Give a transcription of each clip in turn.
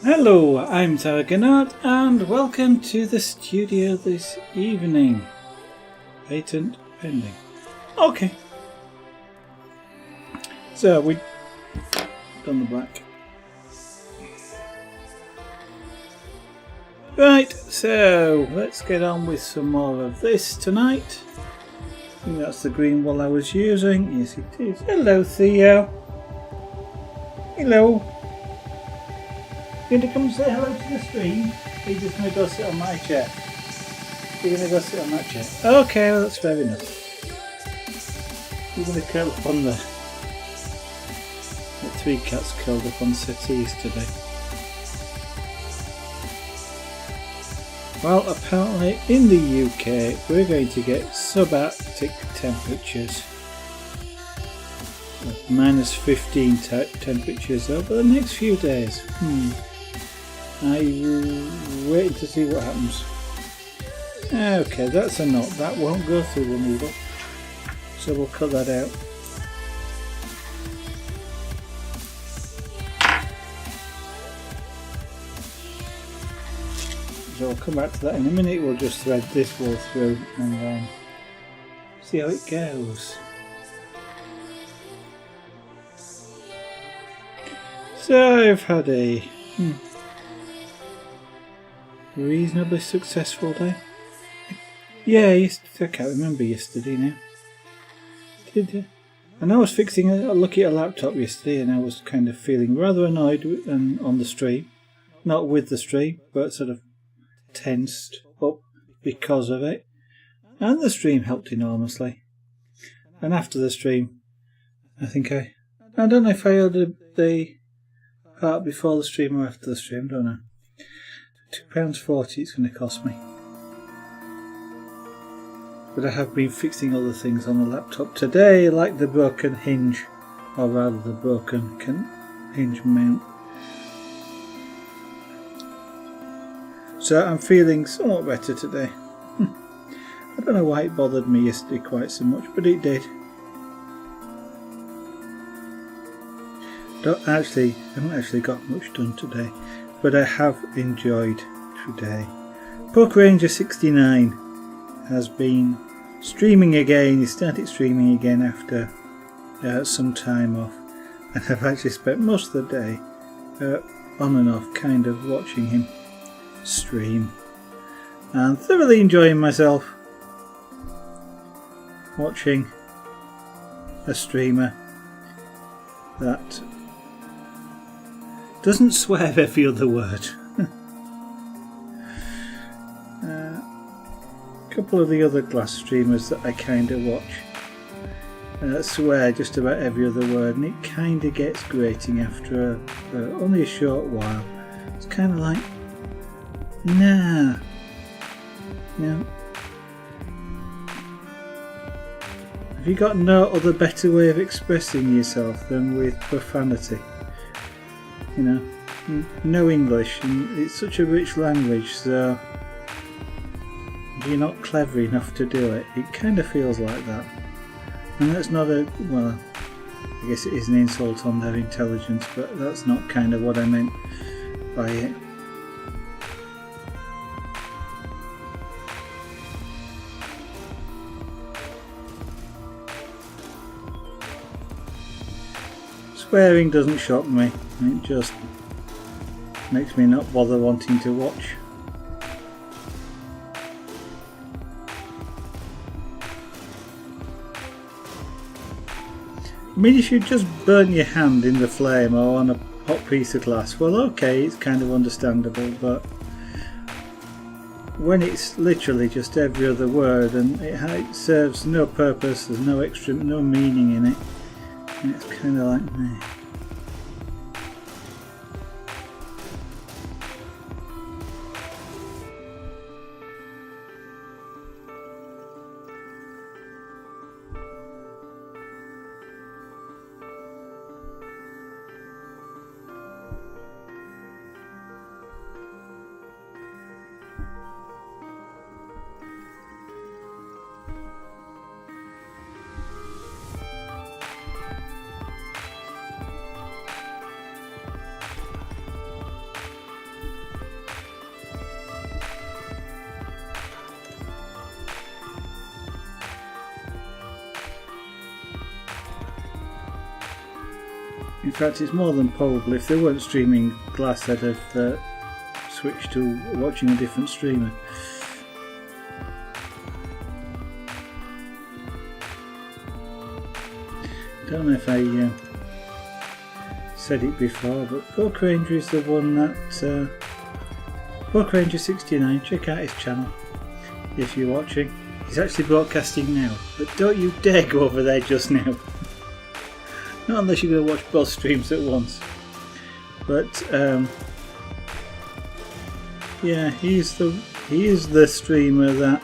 Hello, I'm Targanard and welcome to the studio this evening. Patent pending. Okay. So we've done the black. Right, so let's get on with some more of this tonight. I think that's the green wool I was using. Yes, it is. Hello, Theo. Hello. You going to come say hello to the stream? Or are you just going to go sit on my chair? You're going to go sit on that chair? Okay, well that's fair enough. You're going to curl up on the three cats curled up on settees today. Well, apparently in the UK we're going to get subarctic temperatures. Minus 15 type temperatures over the next few days. I'm waiting to see what happens. Okay, that's a knot. That won't go through the needle. So we'll cut that out. So I'll come back to that in a minute. We'll just thread this wool through and then see how it goes. So I've had a reasonably successful day. Yeah, yesterday, I can't remember yesterday now. And I was fixing looking at a laptop yesterday and I was kind of feeling rather annoyed on the stream. Not with the stream, but sort of tensed up because of it. And the stream helped enormously. And after the stream, I don't know if I ordered the part before the stream or after the stream, don't I? £2.40 it's going to cost me. But I have been fixing other things on the laptop today, like the broken hinge, or rather the broken hinge mount. So I'm feeling somewhat better today. I don't know why it bothered me yesterday quite so much, but it did. I haven't actually got much done today, but I have enjoyed today. Poke Ranger 69 has been streaming again. He started streaming again after some time off, and I've actually spent most of the day on and off kind of watching him stream and thoroughly enjoying myself watching a streamer that doesn't swear every other word. A couple of the other glass streamers that I kind of watch swear just about every other word, and it kind of gets grating after only a short while. It's kind of like, nah. Have you got no other better way of expressing yourself than with profanity? You know, no English, and it's such a rich language, so if you're not clever enough to do it, it kind of feels like that. And that's not well, I guess it is an insult on their intelligence, but that's not kind of what I meant by it. Swearing doesn't shock me, it just makes me not bother wanting to watch. I mean, if you just burn your hand in the flame or on a hot piece of glass, well okay, it's kind of understandable, but when it's literally just every other word and it serves no purpose, there's no meaning in it, and it's kind of like meh. In fact, it's more than probable. If they weren't streaming glass, I'd have switched to watching a different streamer. Don't know if I said it before, but Pork Ranger is the one that Pork Ranger 69. Check out his channel if you're watching. He's actually broadcasting now, but don't you dare go over there just now. Not unless you're going to watch both streams at once. But yeah, he is the streamer that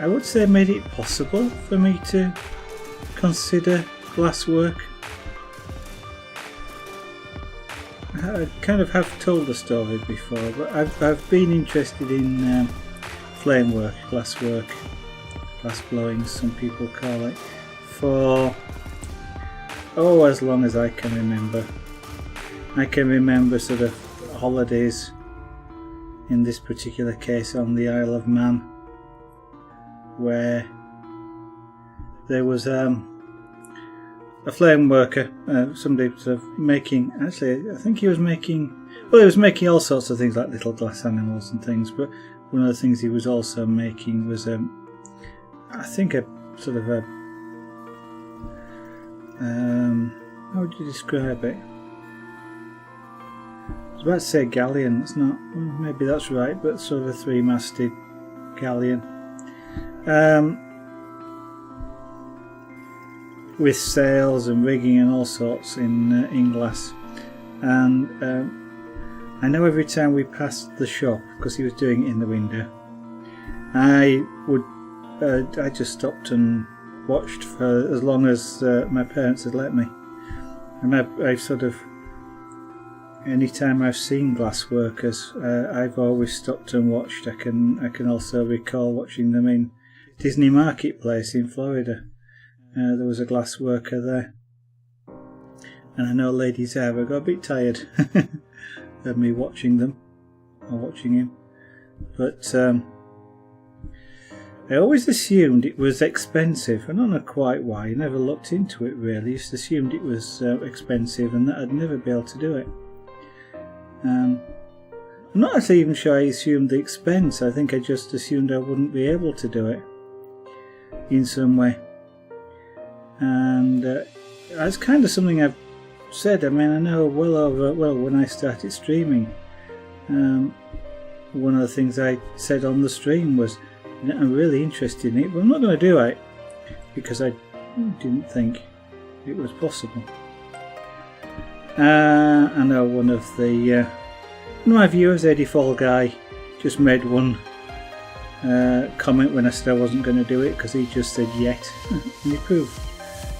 I would say made it possible for me to consider glasswork. I kind of have told the story before, but I've been interested in flame work, glasswork, glass blowing, some people call it, for as long as I can remember. I can remember sort of holidays, in this particular case on the Isle of Man, where there was a flame worker, somebody sort of making, actually I think he was making, well, he was making all sorts of things like little glass animals and things, but one of the things he was also making was I think a sort of a how would you describe it? I was about to say galleon, that's not, well, maybe that's right, but sort of a three-masted galleon. With sails and rigging and all sorts in glass, and I know every time we passed the shop, because he was doing it in the window, I just stopped and watched for as long as my parents had let me, and I've sort of, any time I've seen glass workers, I've always stopped and watched. I can also recall watching them in Disney Marketplace in Florida. There was a glass worker there, and I know Lady Zara got a bit tired of me watching them, or watching him, but I always assumed it was expensive. I don't know quite why, I never looked into it really, just assumed it was expensive and that I'd never be able to do it. I'm not actually even sure I assumed the expense. I think I just assumed I wouldn't be able to do it in some way. And that's kind of something I've said. I mean, I know when I started streaming, one of the things I said on the stream was, I'm really interested in it, but I'm not going to do it because I didn't think it was possible. I know one of my viewers, Eddie Fall Guy, just made one comment when I said I wasn't going to do it, because he just said yet, and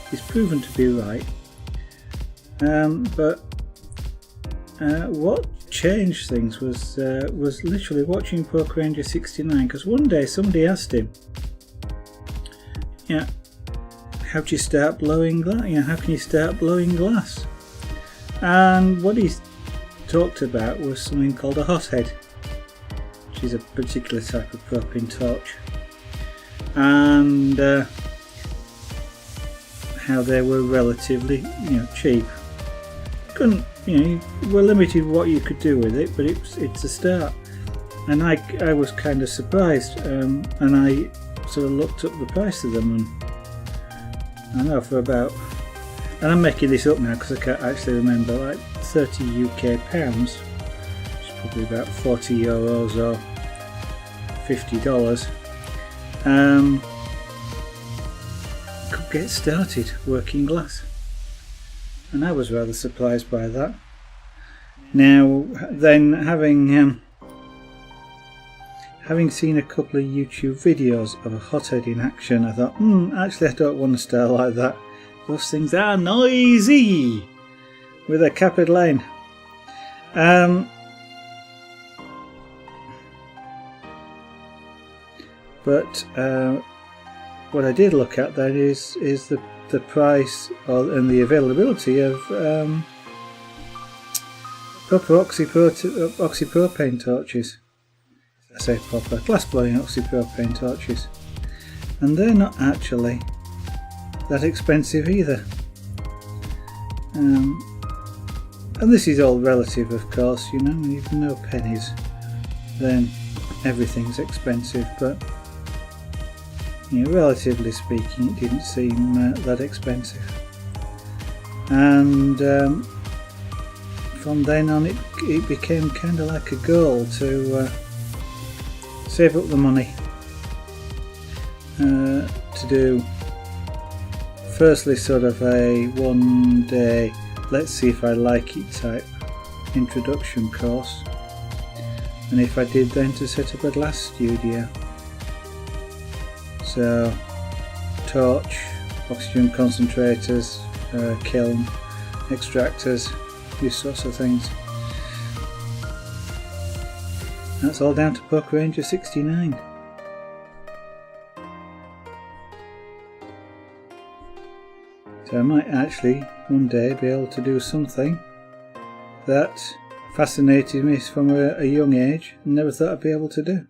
he's proven to be right. But what changed things was literally watching Pork Ranger 69, because one day somebody asked him, yeah, how do you start blowing glass? How can you start blowing glass? And what he talked about was something called a hothead, which is a particular type of propane torch, and how they were relatively, cheap. Couldn't, you were limited what you could do with it, but it's a start. And I was kind of surprised, and I sort of looked up the price of them, and I know for about, and I'm making this up now because I can't actually remember, like 30 UK pounds, which is probably about 40 euros or $50. Could get started working glass, and I was rather surprised by that. Now then, having seen a couple of YouTube videos of a hothead in action, I thought, actually I don't want to start like that. Those things are noisy, with a capital N. But what I did look at then is the price and the availability of proper oxypropane torches. I say proper, glass blowing oxypropane torches, and they're not actually that expensive either. And this is all relative, of course, you know, when you've no pennies then everything's expensive, but you know, relatively speaking it didn't seem that expensive. And from then on it became kind of like a goal to save up the money to do firstly sort of a 1 day let's see if I like it type introduction course, and if I did then to set up a glass studio. So torch, oxygen concentrators, kiln, extractors, these sorts of things. That's all down to Poker Ranger 69. So I might actually one day be able to do something that fascinated me from a young age and never thought I'd be able to do.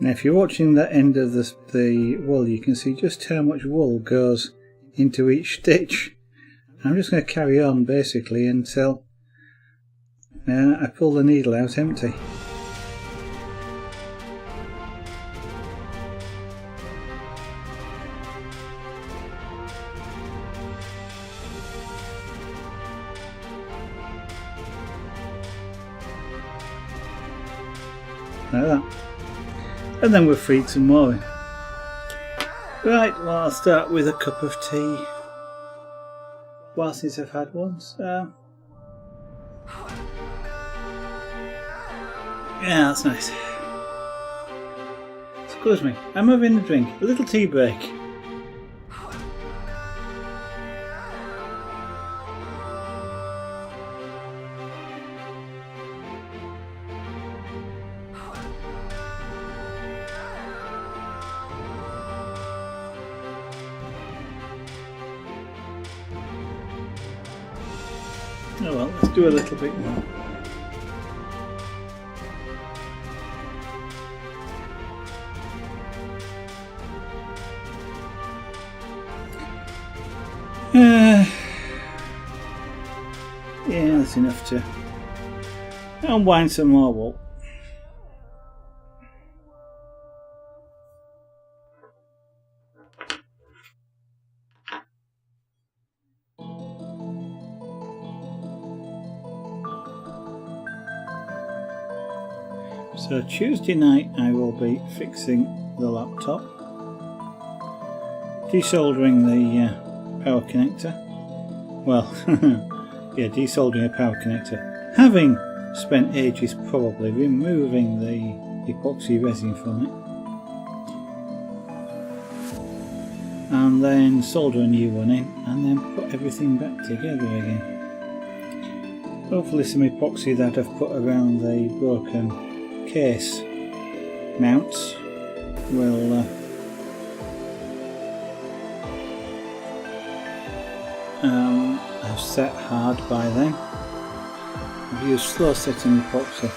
Now if you're watching that end of the wool, you can see just how much wool goes into each stitch. I'm just going to carry on basically until I pull the needle out empty. Like that. And then we'll feed some more in. Right, well I'll start with a cup of tea. Well, since I've had one, so... yeah, that's nice. Excuse me, I'm having a drink. A little tea break. Oh well, let's do a little bit more. Yeah, that's enough to unwind some more wool. So Tuesday night I will be fixing the laptop, desoldering the power connector. Well, yeah, desoldering a power connector. Having spent ages probably removing the epoxy resin from it. And then solder a new one in and then put everything back together again. Hopefully some epoxy that I've put around the broken case mounts will have set hard by then. I've used slow setting epoxy.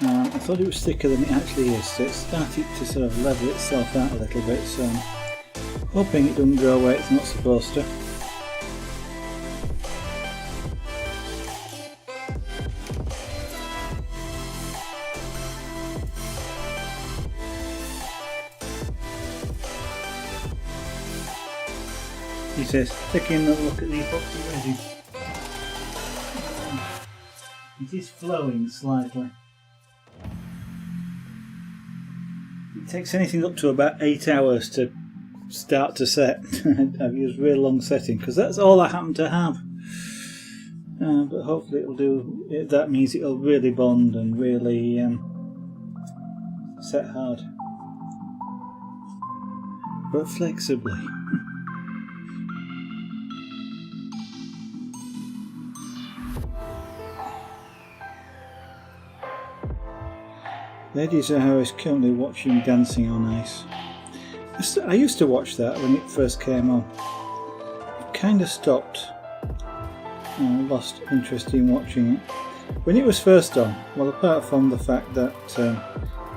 I thought it was thicker than it actually is, so it started to sort of level itself out a little bit, so I'm hoping it doesn't go where it's not supposed to. He says, taking another look at the epoxy resin. It is flowing slightly. It takes anything up to about 8 hours to start to set. I've used real long setting because that's all I happen to have. But hopefully it'll do. That means it'll really bond and really set hard. but flexibly. Ladies are is currently watching Dancing on Ice. I used to watch that when it first came on. I've kind of stopped. Lost interest in watching it. When it was first on, well, apart from the fact that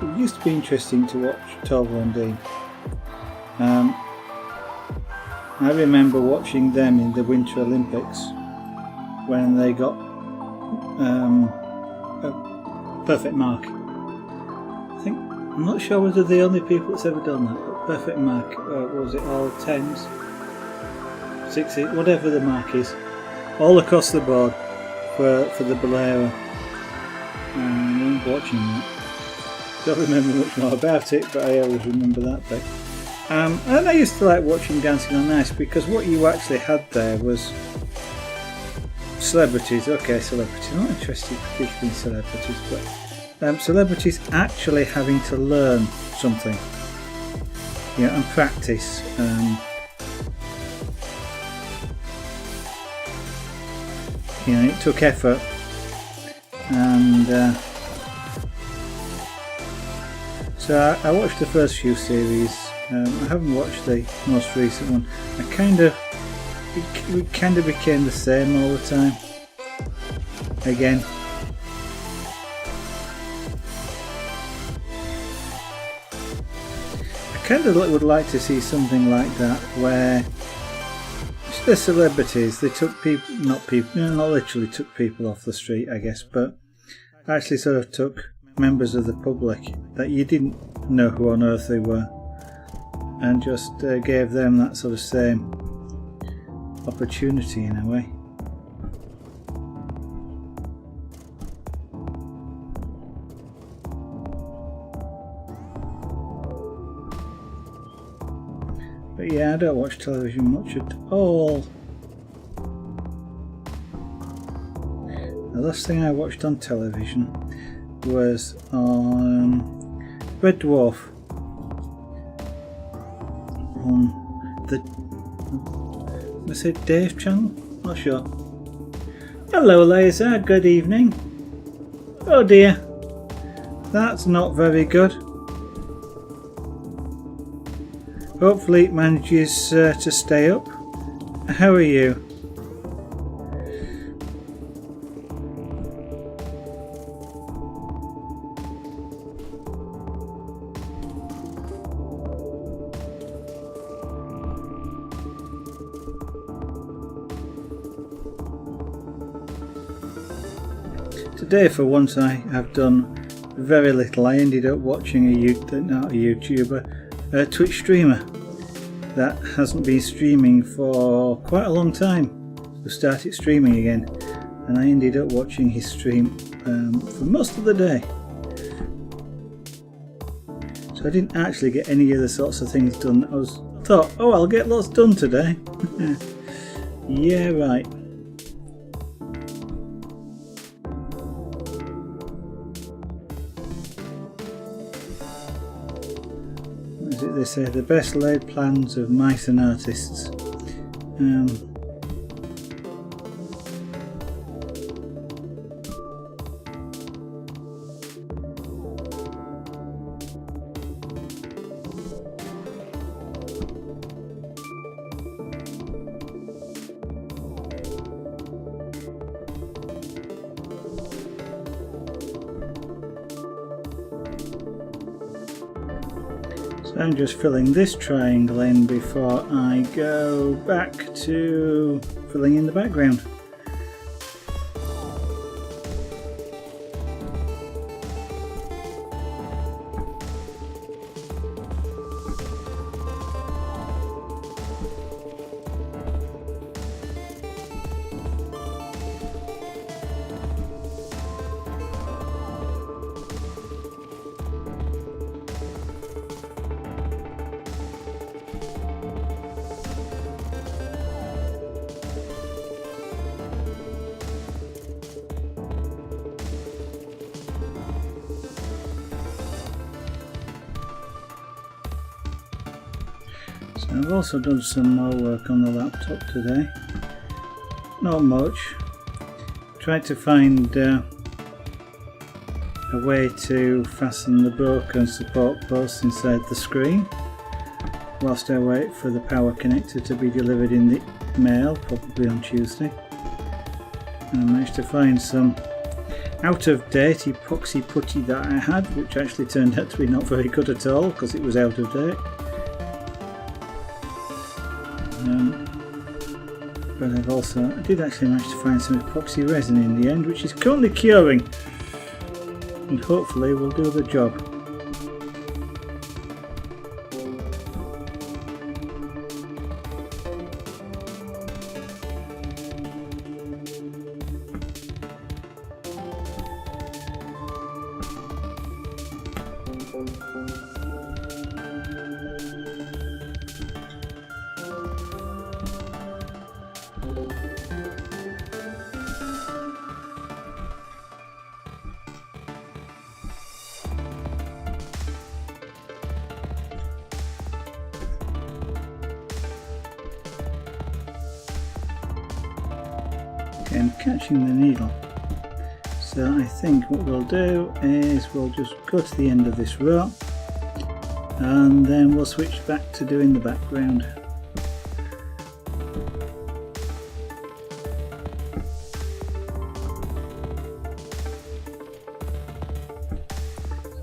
it used to be interesting to watch Tolver and Dean. I remember watching them in the Winter Olympics when they got a perfect mark. I'm not sure whether they're the only people that's ever done that, but perfect mark, was it all 10s, 6s, whatever the mark is, all across the board for the Bolero. I remember watching that. Don't remember much more about it, but I always remember that bit. And I used to like watching Dancing on Ice because what you actually had there was celebrities. Okay, celebrities. I'm not interested particularly in celebrities, but celebrities actually having to learn something, and practice. It took effort, and so I watched the first few series. I haven't watched the most recent one. It kind of became the same all the time. Again. I kind of would like to see something like that where the celebrities, they took people, not literally took people off the street, I guess, but actually sort of took members of the public that you didn't know who on earth they were and just gave them that sort of same opportunity in a way. But yeah, I don't watch television much at all. The last thing I watched on television was on Red Dwarf on the, was it Dave channel? Not sure. Hello Laser, good evening. Oh dear, that's not very good. Hopefully it manages to stay up. How are you? Today for once I have done very little. I ended up watching a Twitch streamer that hasn't been streaming for quite a long time, who started streaming again, and I ended up watching his stream for most of the day. So I didn't actually get any of the sorts of things done. I thought, oh, I'll get lots done today. Yeah, right. They say the best laid plans of mice and artists. So I'm just filling this triangle in before I go back to filling in the background. So I've also done some more work on the laptop today. Not much. Tried to find a way to fasten the broken support post inside the screen whilst I wait for the power connector to be delivered in the mail, probably on Tuesday. And I managed to find some out of date epoxy putty that I had, which actually turned out to be not very good at all because it was out of date. But I did actually manage to find some epoxy resin in the end, which is currently curing and hopefully will do the job. I'm catching the needle, so I think what we'll do is we'll just go to the end of this row and then we'll switch back to doing the background.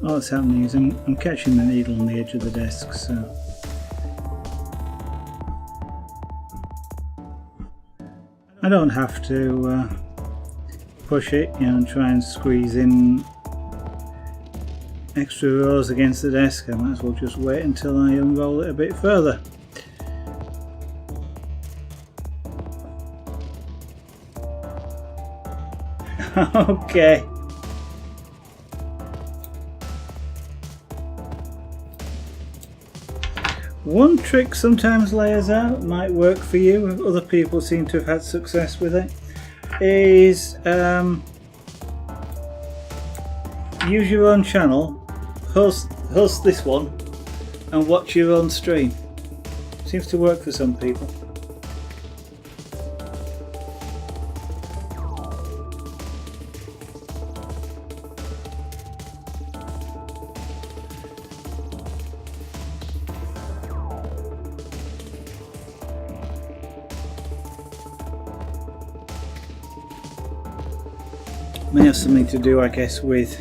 All that's happening is I'm catching the needle on the edge of the desk, so I don't have to push it, and try and squeeze in extra rows against the desk. I might as well just wait until I unroll it a bit further. Okay. One trick sometimes layers out, might work for you, other people seem to have had success with it, is use your own channel, host this one and watch your own stream. Seems to work for some people. May have something to do, I guess, with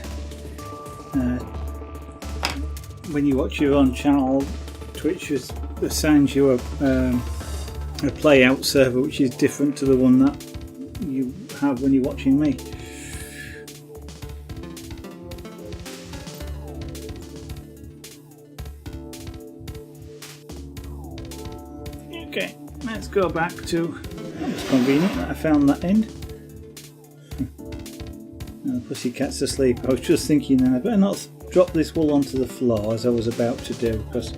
when you watch your own channel, Twitch assigns you a playout server which is different to the one that you have when you're watching me. Okay, let's go back to, that was convenient that I found that end. The pussycat's asleep. I was just thinking then I better not drop this wool onto the floor as I was about to do, because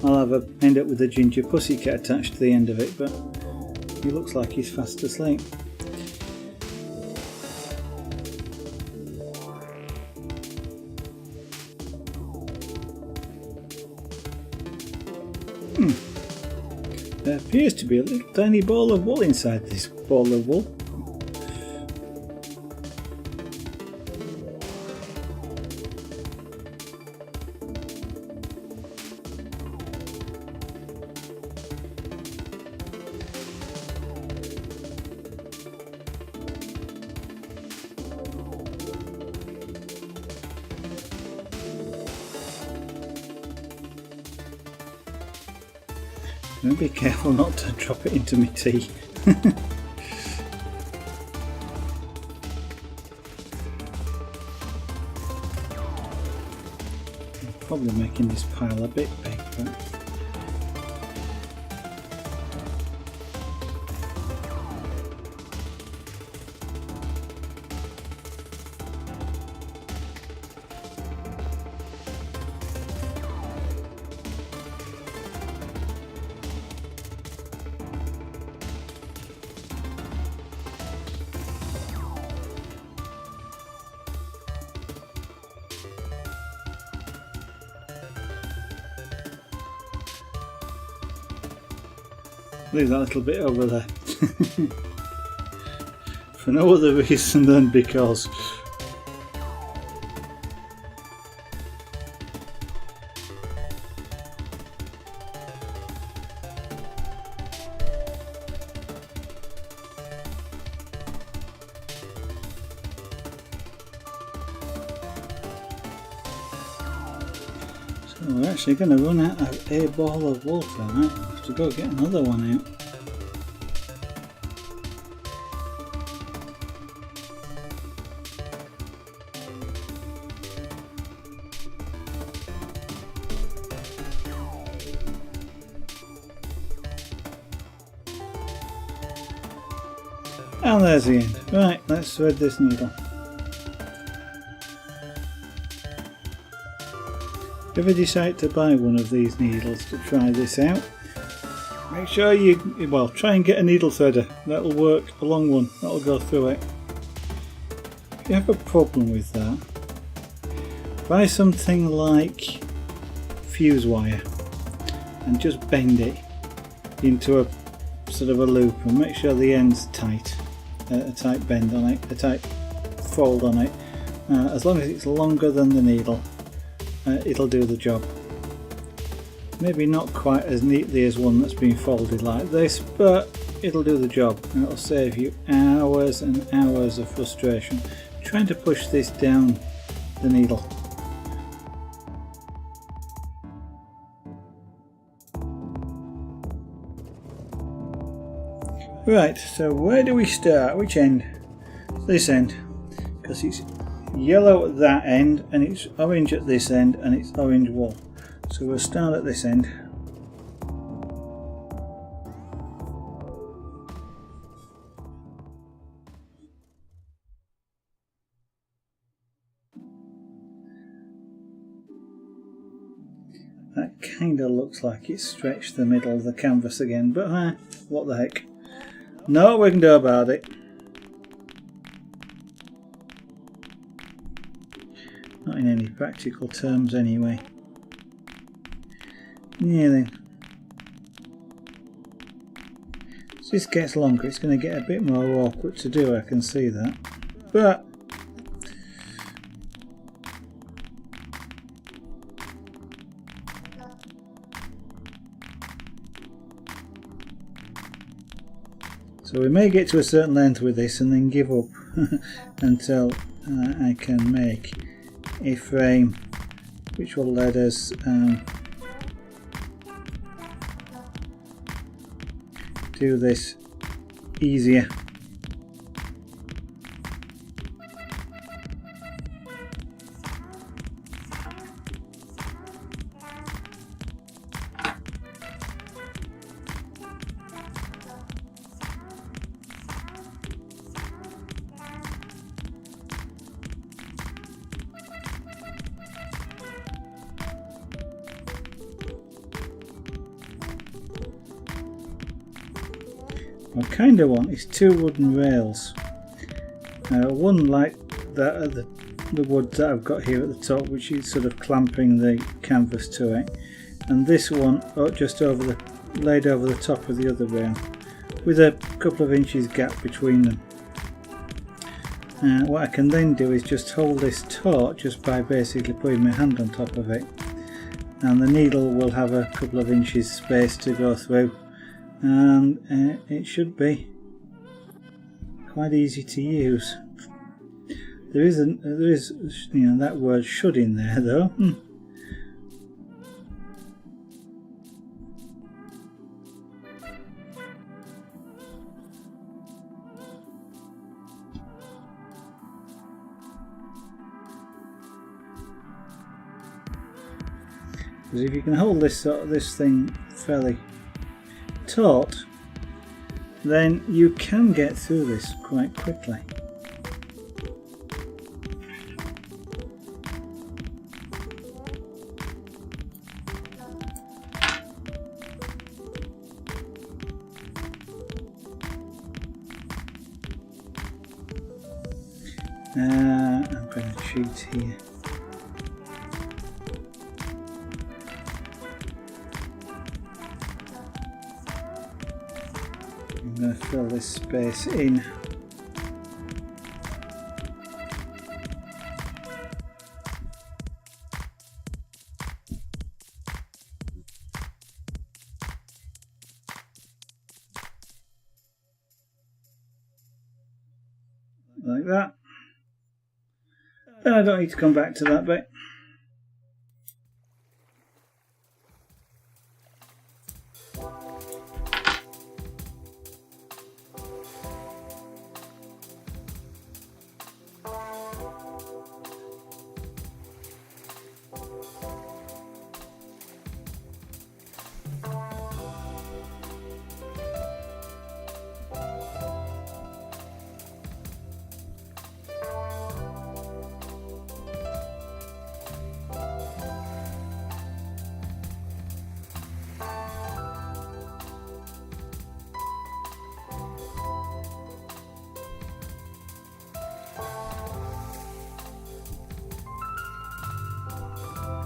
I'll end up with a ginger pussycat attached to the end of it, but he looks like he's fast asleep. There appears to be a little tiny ball of wool inside this ball of wool. Be careful not to drop it into my tea. I'm probably making this pile a bit big, but Leave that little bit over there. For no other reason than because. So we're actually going to run out of a ball of wool tonight. I'll have to go get another one out. And there's the end. Right, let's thread this needle. If you decide to buy one of these needles to try this out, make sure you, well, try and get a needle threader. That'll work, a long one, that'll go through it. If you have a problem with that, buy something like fuse wire and just bend it into a sort of a loop and make sure the end's tight. A tight bend on it, a tight fold on it. As long as it's longer than the needle, it'll do the job. Maybe not quite as neatly as one that's been folded like this, but it'll do the job and it'll save you hours and hours of frustration trying to push this down the needle. Right, so where do we start? Which end? This end, because it's yellow at that end and it's orange at this end and it's orange wool. So we'll start at this end. That kind of looks like it's stretched the middle of the canvas again, but what the heck. No, we can do about it. Not in any practical terms anyway. Yeah then. As this gets longer, it's going to get a bit more awkward to do, I can see that. But so we may get to a certain length with this and then give up until I can make a frame which will let us do this easier. What I kind of want is two wooden rails. One like that at the wood that I've got here at the top, which is sort of clamping the canvas to it, and this one just over the laid over the top of the other rail, with a couple of inches gap between them. What I can then do is just hold this taut just by basically putting my hand on top of it, and the needle will have a couple of inches space to go through. And it should be quite easy to use. There is that word should in there though. Because if you can hold this thing fairly taut, then you can get through this quite quickly. I'm going to cheat here. going to fill this space in. Like that. Then I don't need to come back to that bit.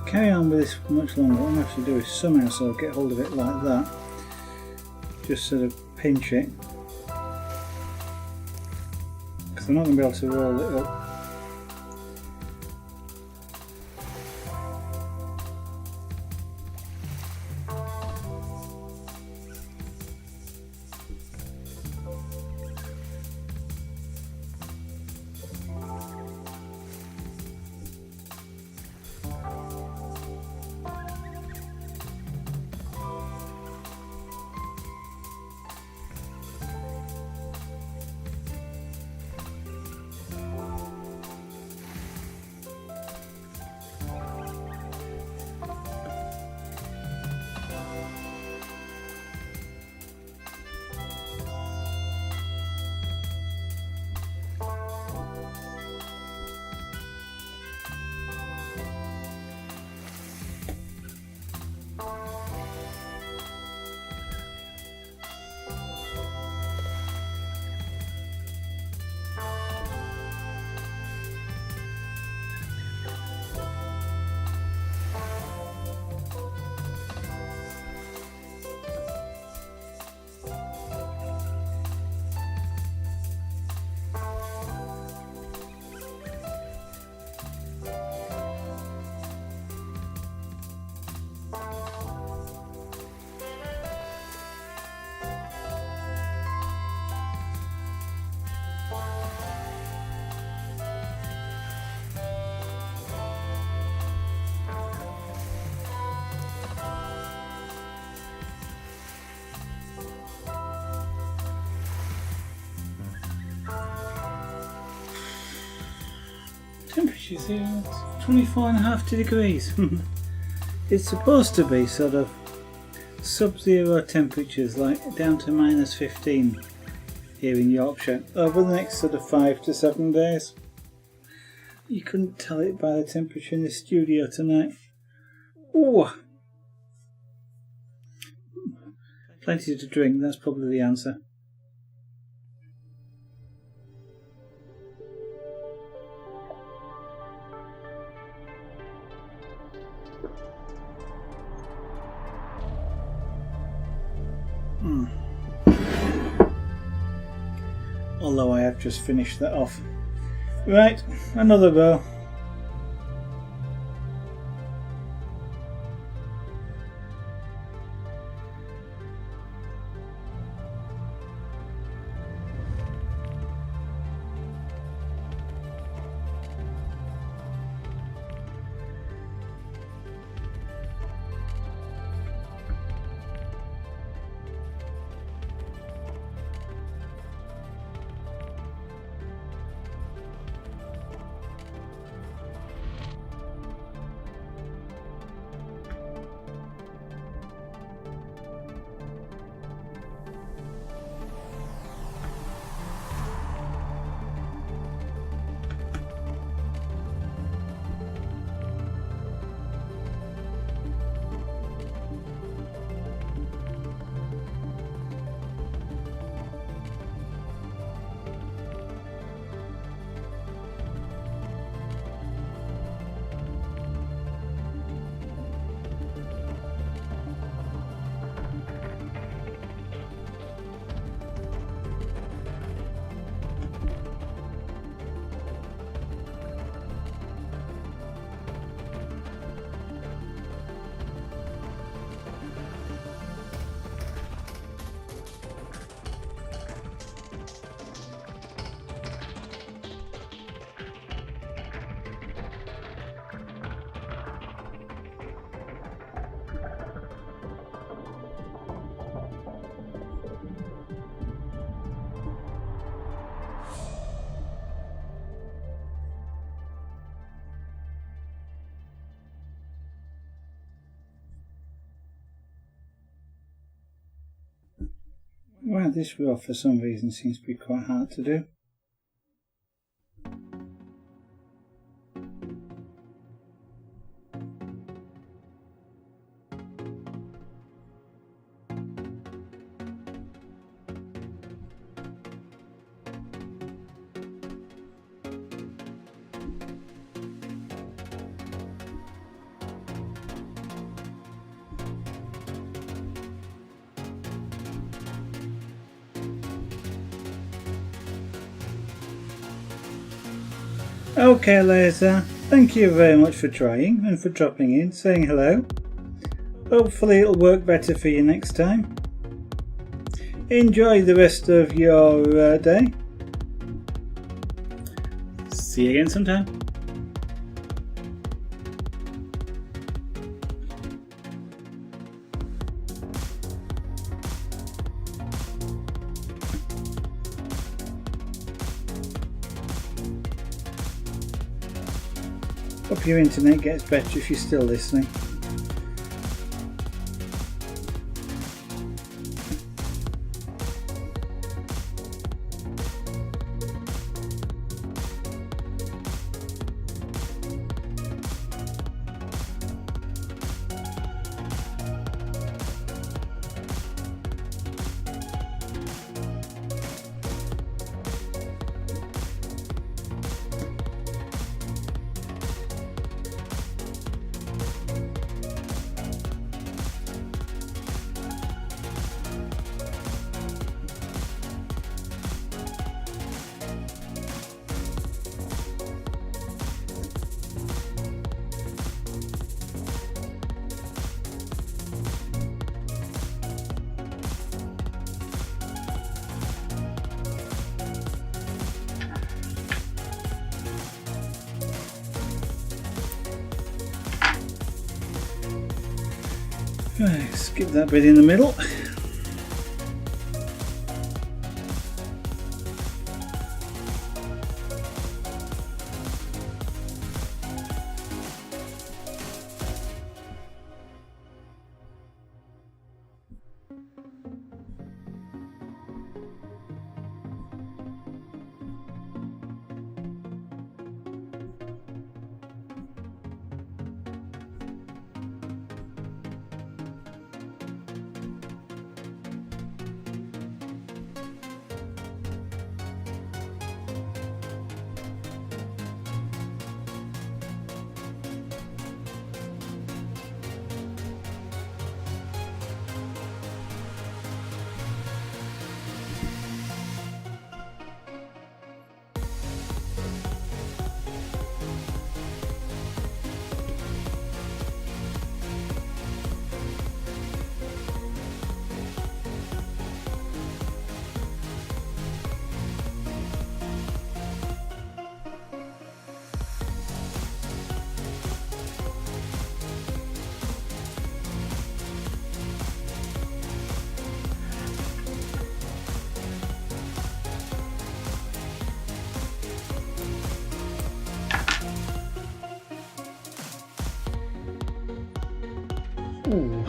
Carry on with this much longer. What I'm going to have to do is somehow sort of get hold of it like that. Just sort of pinch it. Because I'm not going to be able to roll it up. Temperatures here, 24.5 degrees. It's supposed to be sort of sub-zero temperatures, like down to -15 here in Yorkshire over the next sort of 5 to 7 days. You couldn't tell it by the temperature in the studio tonight. Ooh. Plenty to drink, that's probably the answer. Although I have just finished that off. Right, another bow. Well, this row for some reason seems to be quite hard to do. Okay, Laser, thank you very much for trying and for dropping in, saying hello. Hopefully it'll work better for you next time. Enjoy the rest of your day. See you again sometime. Hope your internet gets better if you're still listening. Right, skip that bit in the middle. Ooh.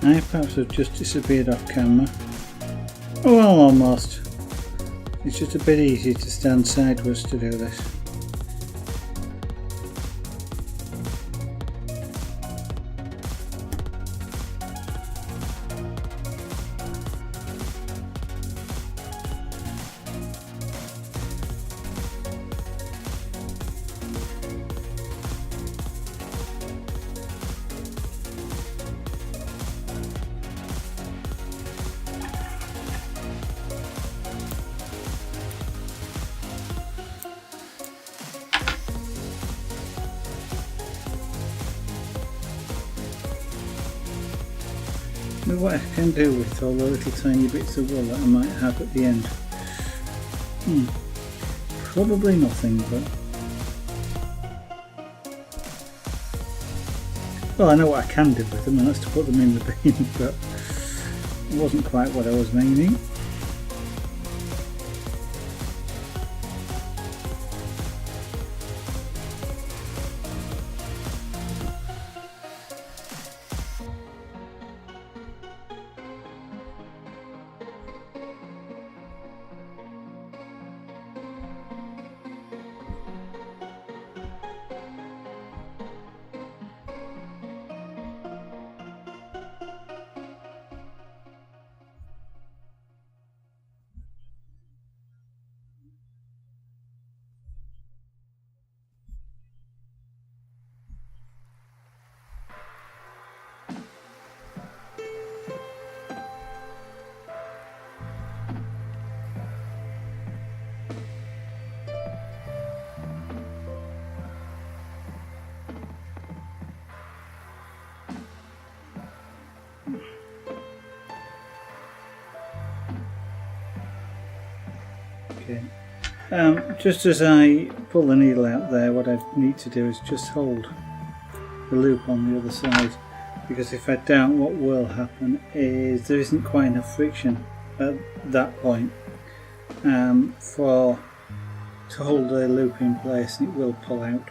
I perhaps have just disappeared off camera. Oh well, almost. It's just a bit easier to stand sideways to do this. So what I can do with all the little tiny bits of wool that I might have at the end? Probably nothing, but... Well, I know what I can do with them, and that's to put them in the bin, but it wasn't quite what I was meaning. Okay. Just as I pull the needle out there, what I need to do is just hold the loop on the other side, because if I don't, what will happen is there isn't quite enough friction at that point to hold the loop in place, and it will pull out.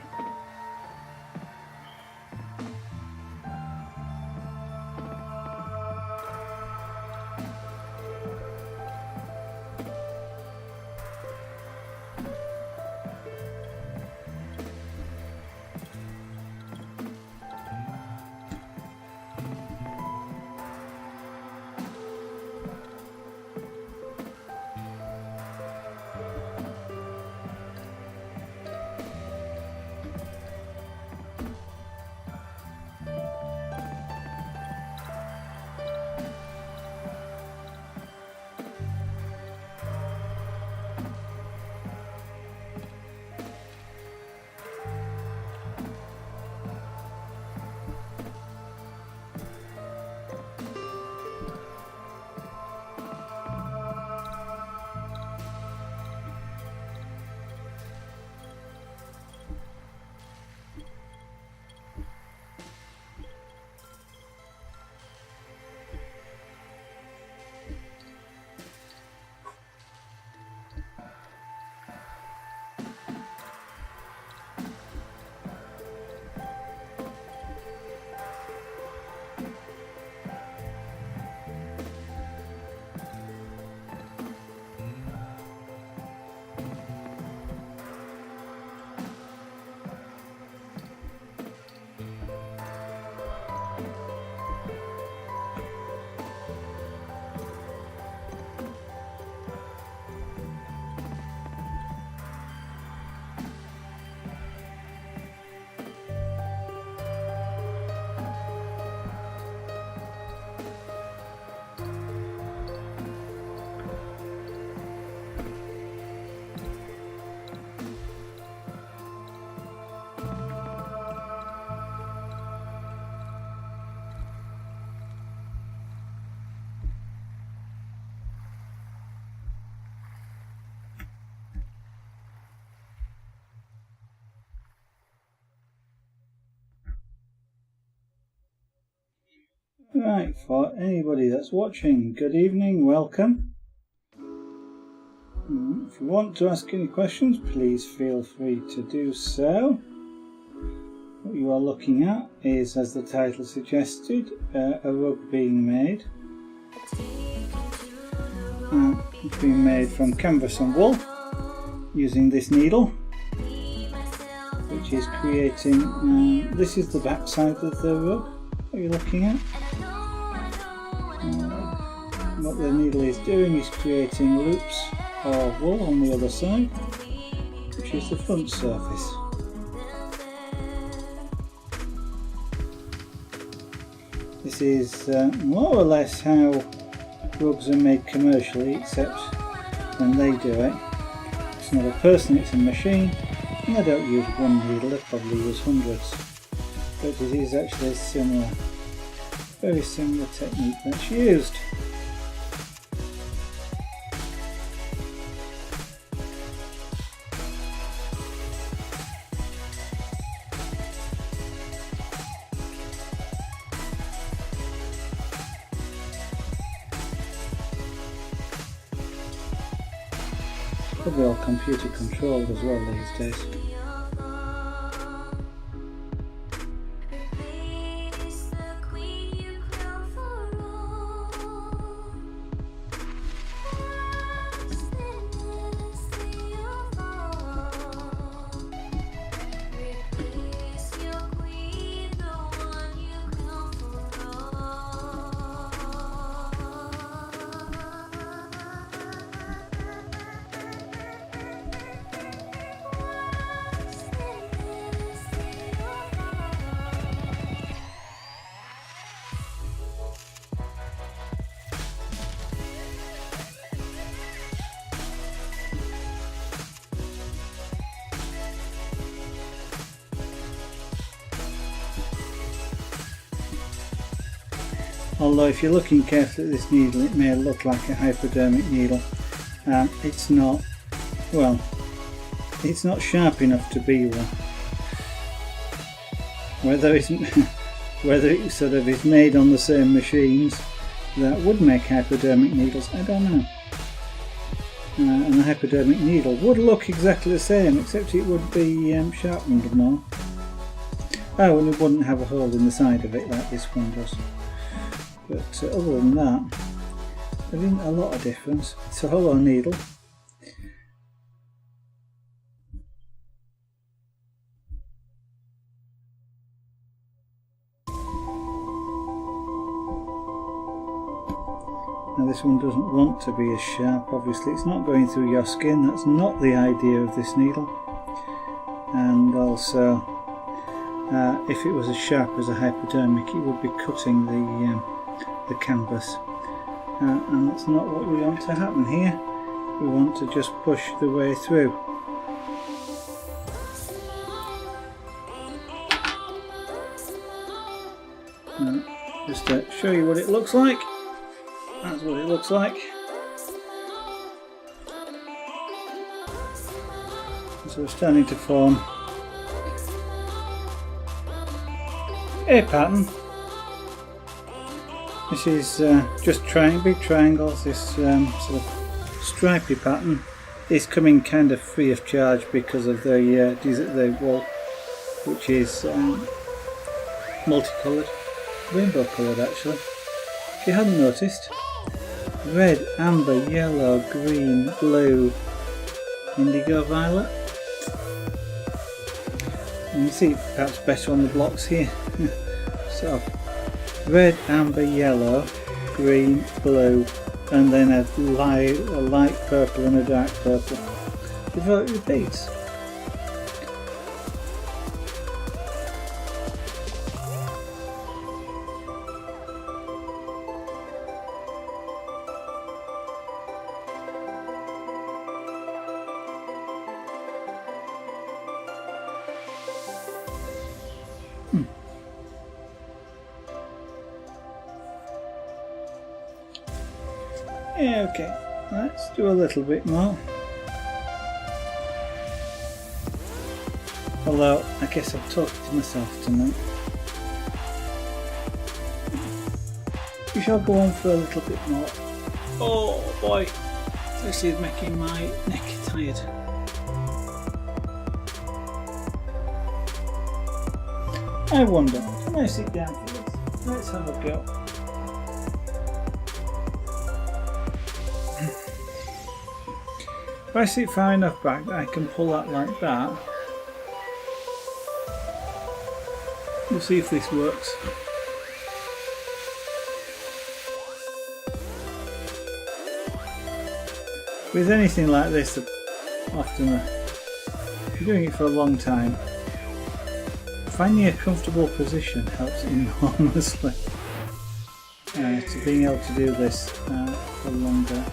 Right, for anybody that's watching, good evening, welcome. If you want to ask any questions, please feel free to do so. What you are looking at is, as the title suggested, a rug being made. It's being made from canvas and wool using this needle, which is creating, this is the back side of the rug that you're looking at. What the needle is doing is creating loops of wool on the other side, which is the front surface. This is more or less how rugs are made commercially, except when they do it, it's not a person, it's a machine, and they don't use one needle, they probably use hundreds, but it is actually similar. very similar technique that's used. Probably all computer controlled as well these days. Although if you're looking carefully at this needle, it may look like a hypodermic needle. It's not. Well, it's not sharp enough to be one. Whether it sort of is made on the same machines that would make hypodermic needles, I don't know. And the hypodermic needle would look exactly the same, except it would be sharpened more. Oh, and it wouldn't have a hole in the side of it like this one does. But other than that, there isn't a lot of difference. It's a hollow needle. Now this one doesn't want to be as sharp, obviously. It's not going through your skin. That's not the idea of this needle. And also, if it was as sharp as a hypodermic, it would be cutting the canvas, and that's not what we want to happen here. We want to just push the way through. Just to show you what it looks like. That's what it looks like. So we're starting to form a pattern. This is just big triangles. This sort of stripy pattern is coming kind of free of charge because of the wool, which is multicoloured, rainbow coloured actually. If you hadn't noticed, red, amber, yellow, green, blue, indigo, violet. You can see it perhaps better on the blocks here. So. Red, amber, yellow, green, blue, and then a light purple and a dark purple. It repeats. Yeah, okay, let's do a little bit more. Although, I guess I'm talking to myself tonight. We shall go on for a little bit more. Oh boy, this is making my neck tired. I wonder, can I sit down for this? Let's have a go. If I sit far enough back that I can pull that like that, we'll see if this works. With anything like this, often if you're doing it for a long time, finding a comfortable position helps enormously to being able to do this for longer.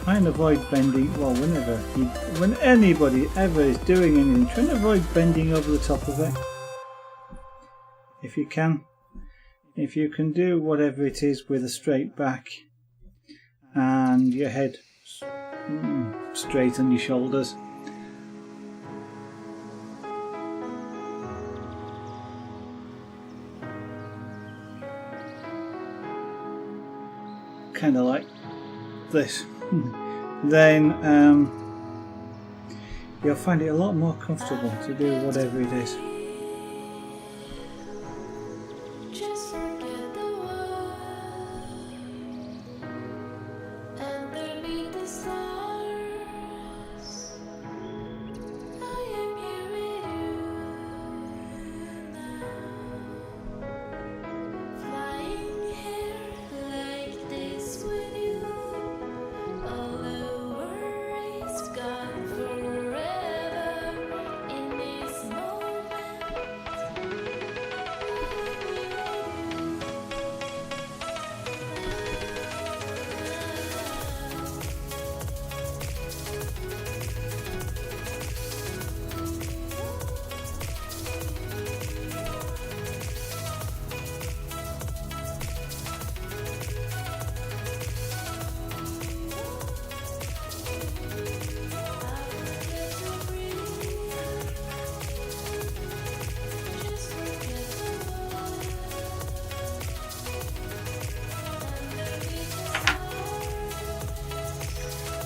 Try and avoid bending, well, when anybody ever is doing anything, try and avoid bending over the top of it. if you can. If you can do whatever it is with a straight back and your head straight on your shoulders, kind of like this, then you'll find it a lot more comfortable to do whatever it is.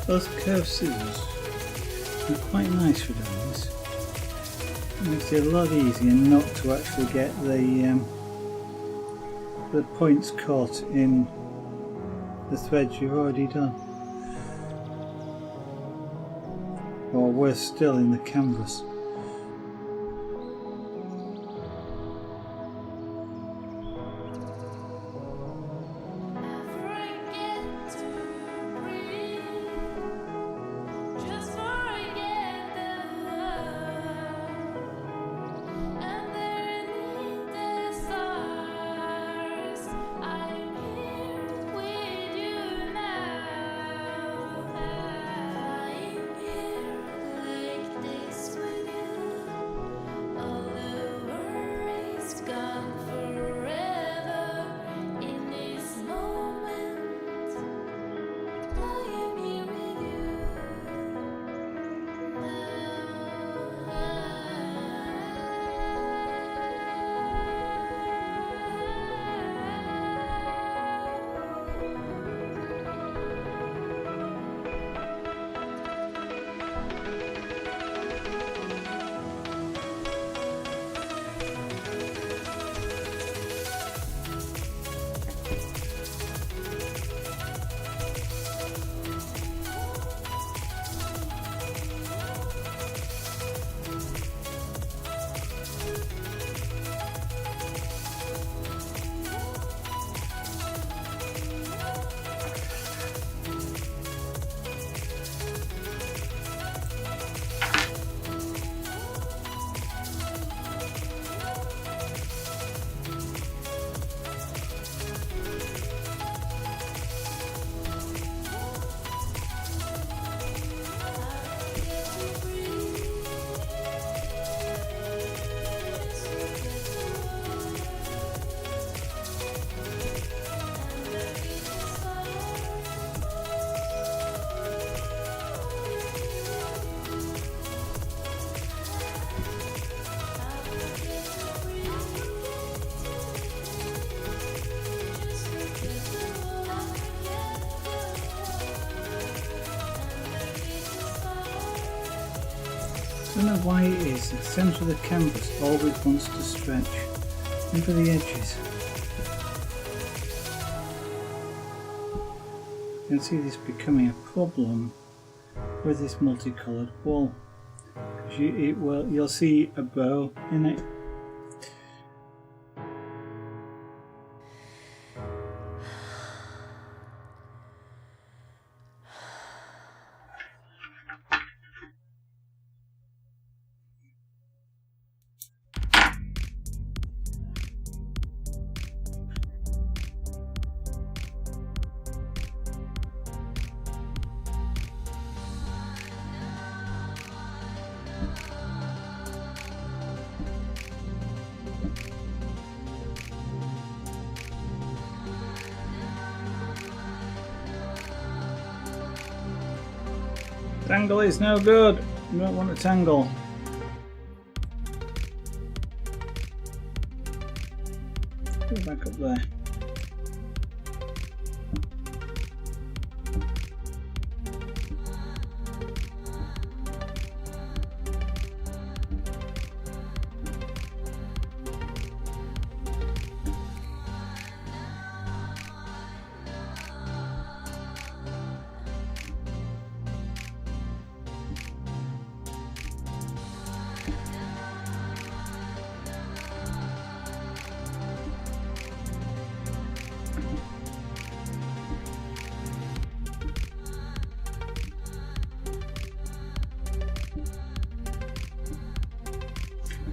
Those curved scissors are quite nice for doing this. It makes it a lot easier not to actually get the points caught in the threads you've already done, or worse still, in the canvas. I don't know why it is, the centre of the canvas always wants to stretch over the edges. You can see this becoming a problem with this multicoloured wall. You'll see a bow in it. Tangle is no good. You don't want to tangle. Go back up there.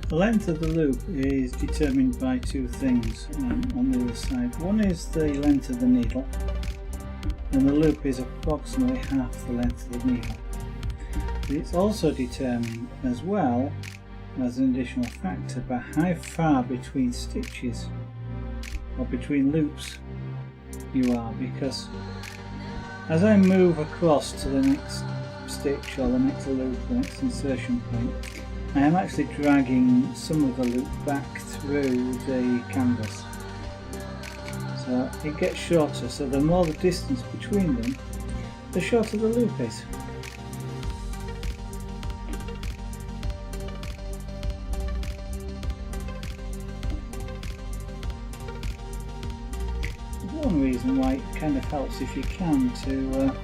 The length of the loop is determined by two things on the other side. One is the length of the needle, and the loop is approximately half the length of the needle. It's also determined as well as an additional factor by how far between stitches or between loops you are, because as I move across to the next stitch or the next loop, the next insertion point, I am actually dragging some of the loop back through the canvas, so it gets shorter. So the more the distance between them, the shorter the loop is. One reason why it kind of helps, if you can, to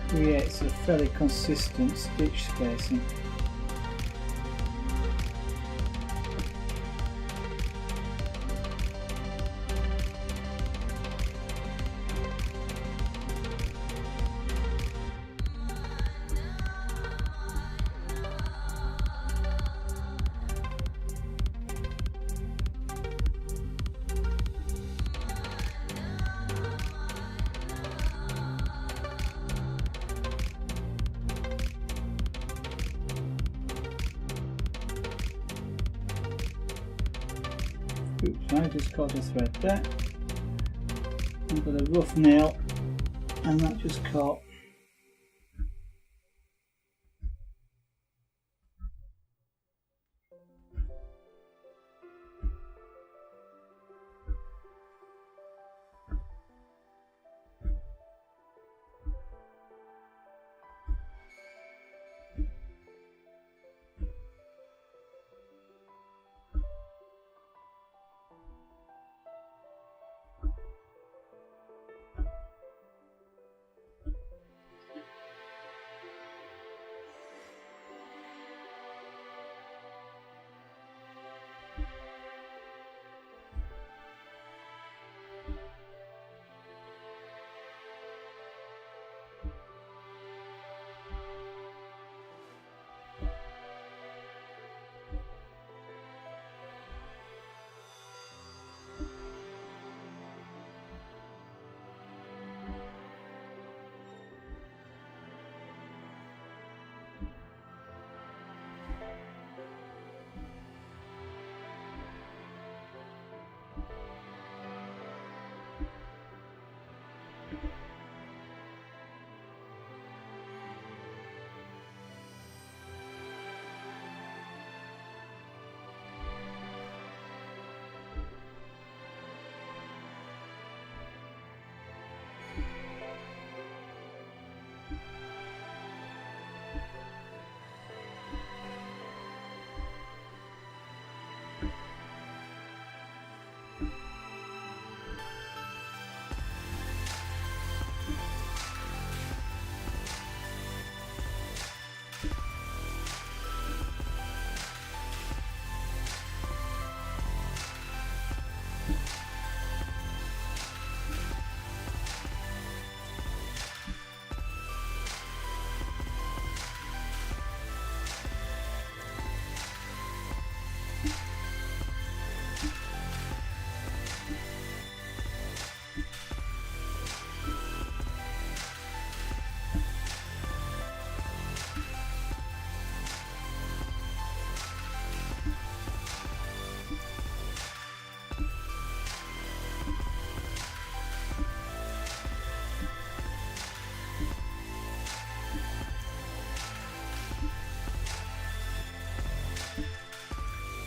create a fairly consistent stitch spacing. Oops, I just caught a thread there. I've got a rough nail and that just caught.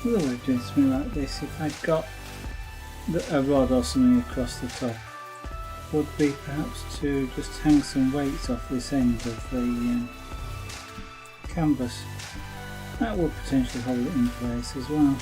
Another way of doing something like this, if I'd got a rod or something across the top, would be perhaps to just hang some weights off this end of the canvas. That would potentially hold it in place as well.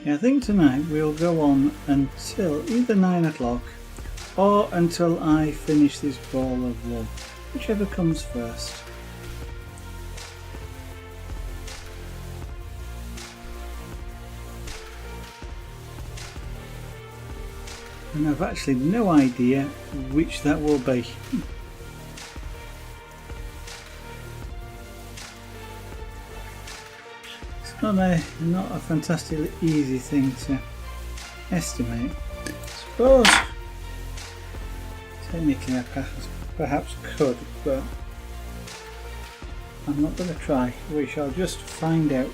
I think tonight we'll go on until either 9 o'clock or until I finish this ball of wool, whichever comes first. And I've actually no idea which that will be. Not a fantastically easy thing to estimate. I suppose technically I perhaps could, but I'm not going to try. We shall just find out.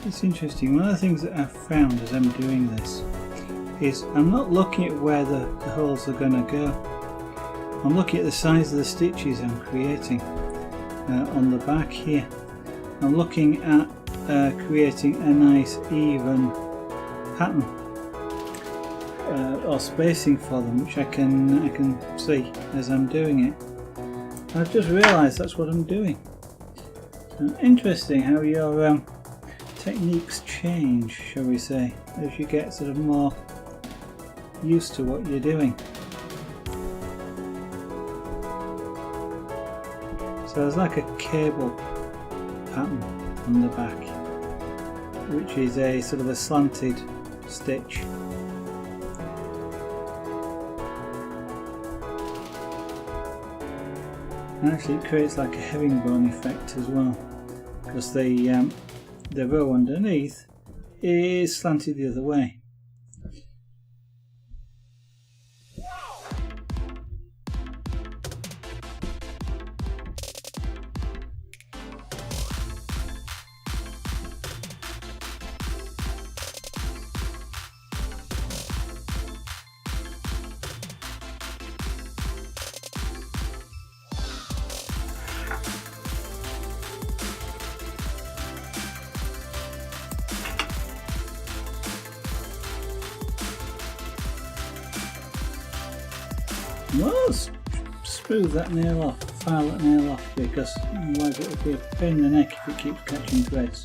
It's interesting. One of the things that I've found as I'm doing this is I'm not looking at where the holes are going to go. I'm looking at the size of the stitches I'm creating on the back here. I'm looking at creating a nice even pattern or spacing for them, which I can see as I'm doing it. And I've just realised that's what I'm doing. So interesting how your techniques change, shall we say, as you get sort of more used to what you're doing. So there's like a cable pattern on the back, which is a sort of a slanted stitch. And actually it creates like a herringbone effect as well, because the row underneath is slanted the other way. Was smooth that nail off, file that nail off, because otherwise it will be a pain in the neck if it keeps catching threads.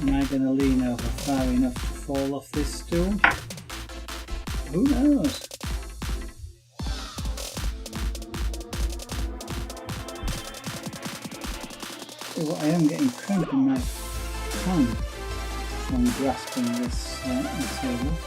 Am I going to lean over far enough to fall off this stool? Who knows? Well, I am getting cramp in my hand from grasping this table.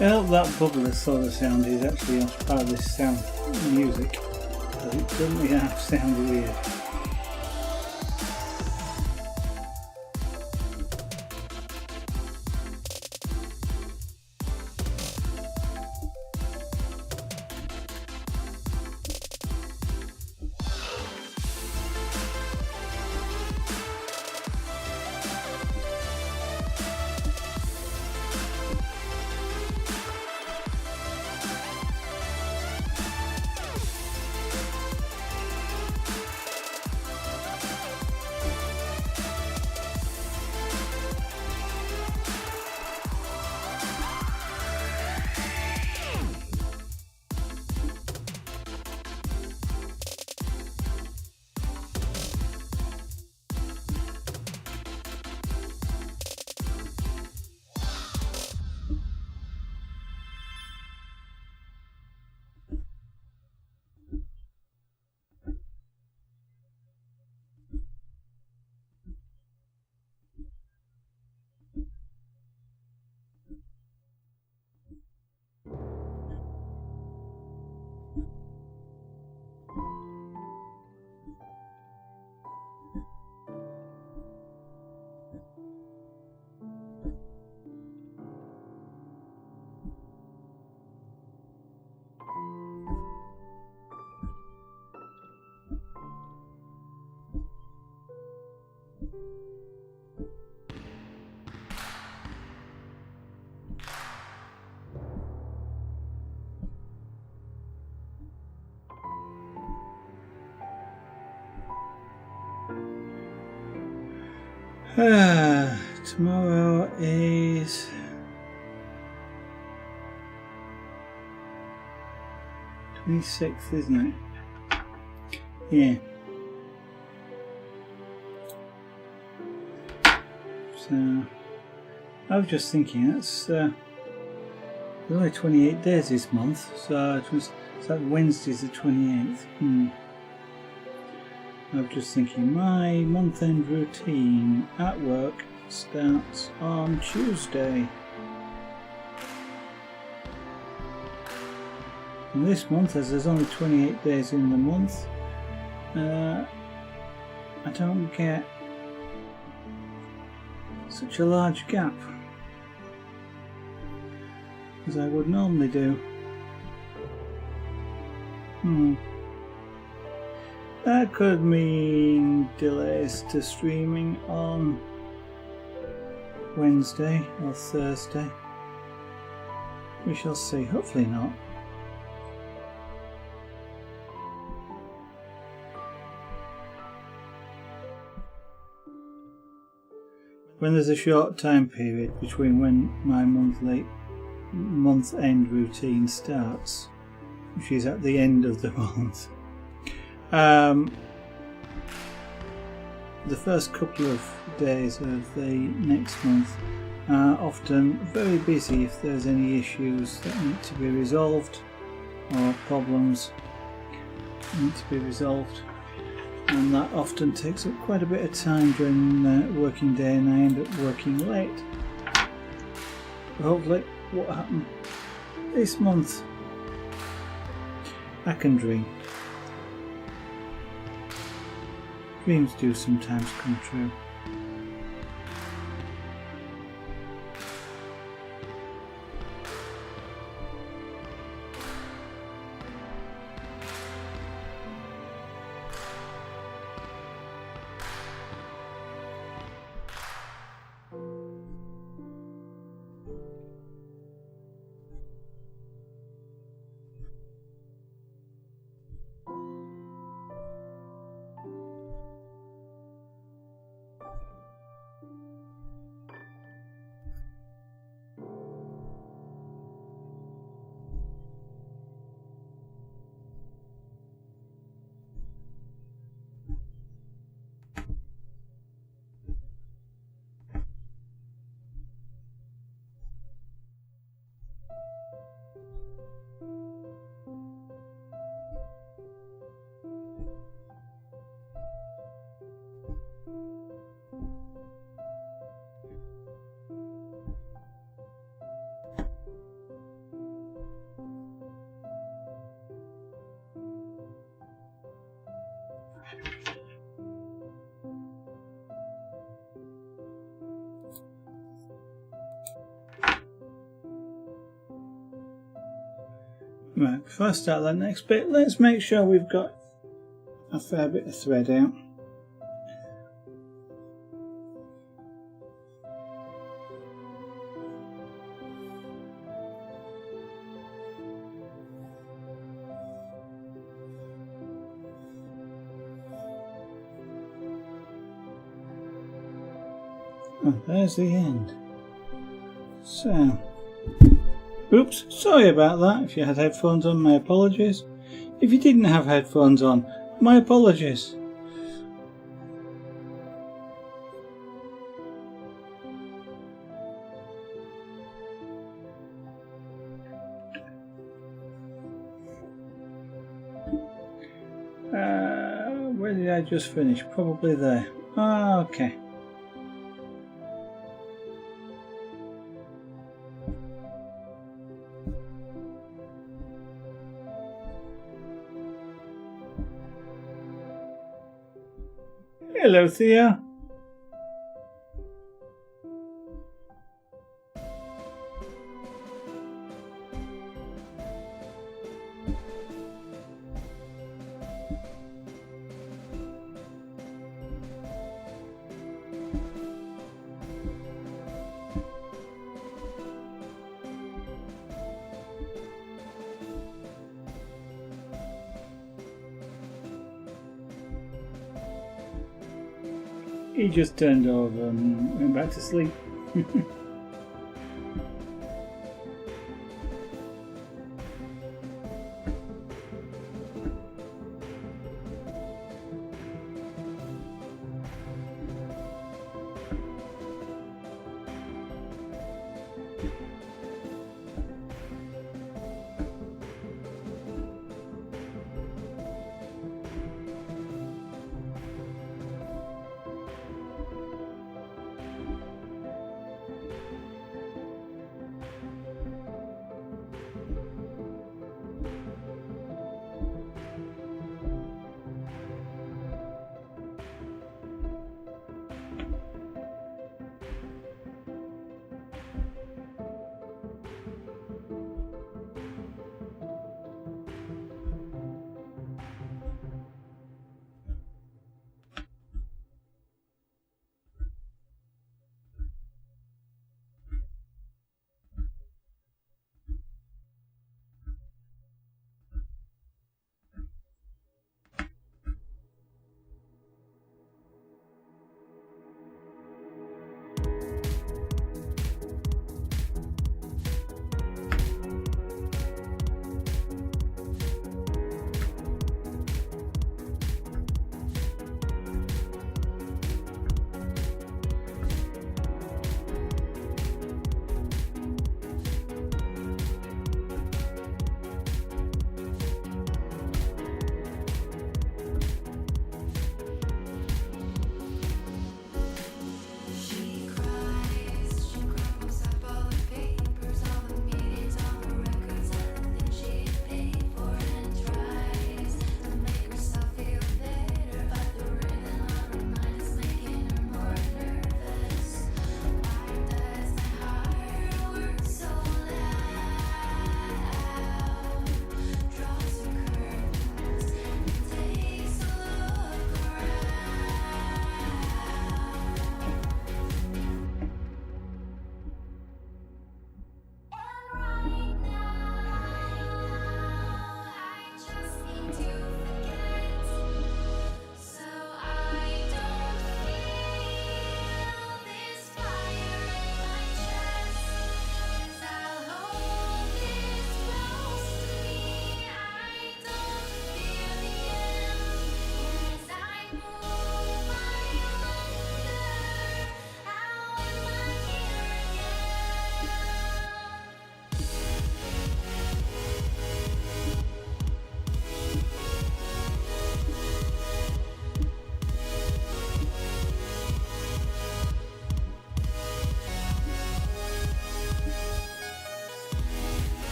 Well, that bubbler sort of sound is actually part of this sound music, because it doesn't half sound weird. Tomorrow is 26th, isn't it? Yeah. So I was just thinking that's there's only 28 days this month, so that Wednesday's the 28th. I was just thinking my month-end routine at work starts on Tuesday. And this month, as there's only 28 days in the month, I don't get such a large gap as I would normally do. That could mean delays to streaming on Wednesday or Thursday. We shall see, hopefully not. When there's a short time period between when my month-end routine starts, which is at the end of the month, the first couple of days of the next month are often very busy if there's any issues that need to be resolved or problems need to be resolved. And that often takes up quite a bit of time during the working day, and I end up working late. But hopefully, what happened this month? I can dream. Dreams do sometimes come true. Right, before I start that next bit, let's make sure we've got a fair bit of thread out. Oh, there's the end. So, oops, sorry about that. If you had headphones on, my apologies. If you didn't have headphones on, my apologies. Where did I just finish? Probably there. Ah, okay. Hello, Thea. He just turned over and went back to sleep.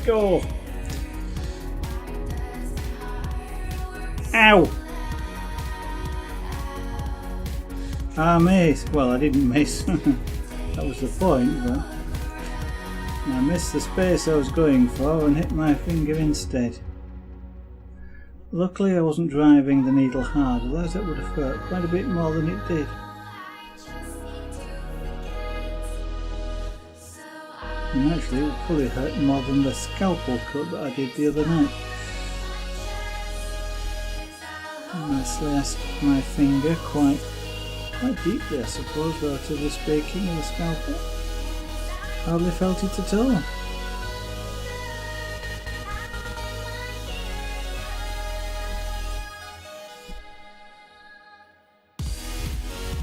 go. Ow! I missed. Well, I didn't miss. That was the point, but I missed the space I was going for and hit my finger instead. Luckily I wasn't driving the needle hard, otherwise that would have hurt quite a bit more than it did. And actually it would probably hurt more than the scalpel cut that I did the other night. And I sliced my finger quite deeply, I suppose, relatively speaking, with a scalpel. Hardly felt it at all.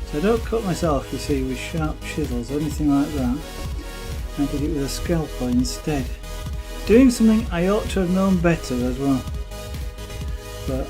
So I don't cut myself, you see, with sharp chisels or anything like that. I did it with a scalpel instead. Doing something I ought to have known better as well. But,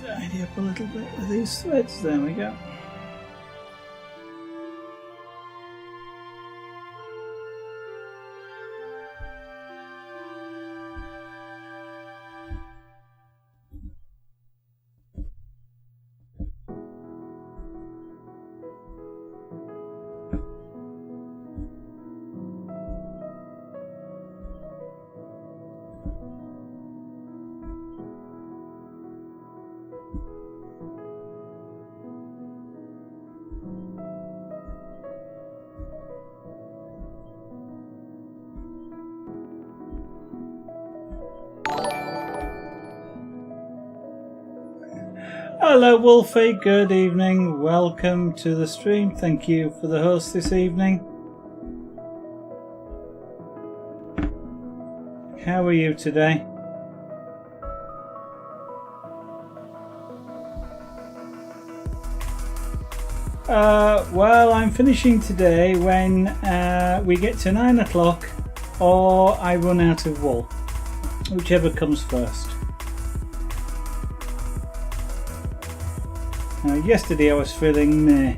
tidy up a little bit with these threads, there we go. Hello Wolfie, good evening, welcome to the stream. Thank you for the host this evening. How are you today? Well, I'm finishing today when we get to 9 o'clock or I run out of wool. whichever comes first. Yesterday I was feeling meh,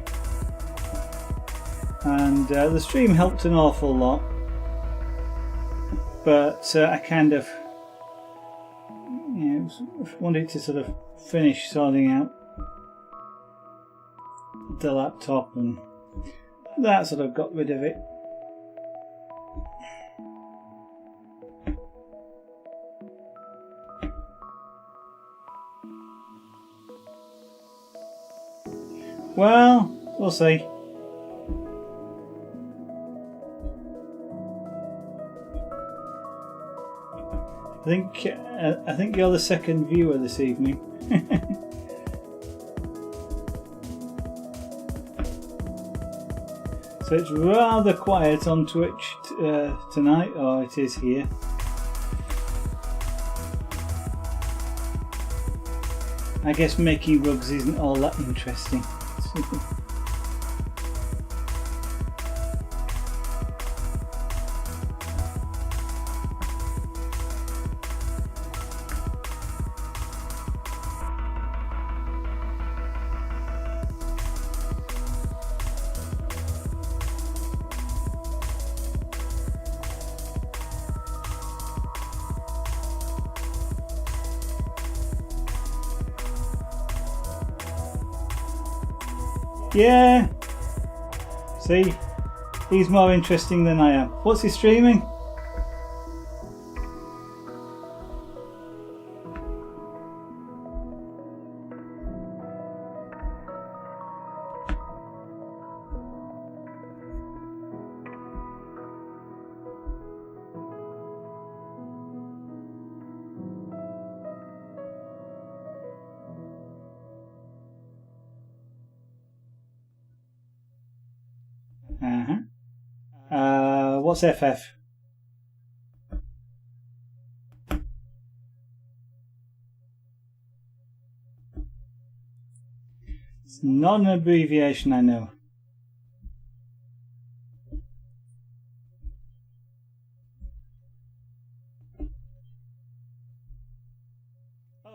and the stream helped an awful lot, but I kind of wanted to sort of finish sorting out the laptop, and that sort of got rid of it. Well, we'll see. I think you're the second viewer this evening. So it's rather quiet on Twitch tonight, or it is here. I guess making rugs isn't all that interesting. Yeah. See, he's more interesting than I am. What's he streaming? What's FF? It's not an abbreviation, I know.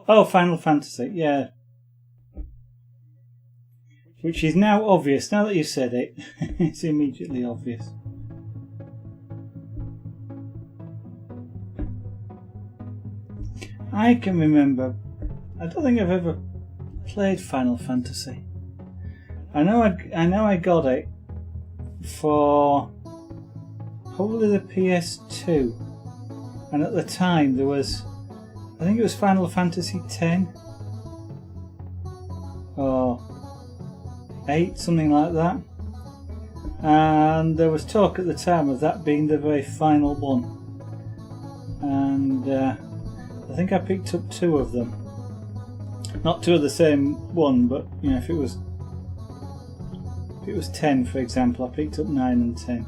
Oh, Final Fantasy, yeah. Which is now obvious. Now that you've said it, it's immediately obvious. I can remember, I don't think I've ever played Final Fantasy. I know I got it for probably the PS2, and at the time there was, I think it was Final Fantasy X or 8, something like that, and there was talk at the time of that being the very final one, and I think I picked up 2 of them. Not 2 of the same one, but you know, if it was 10, for example, I picked up 9 and 10.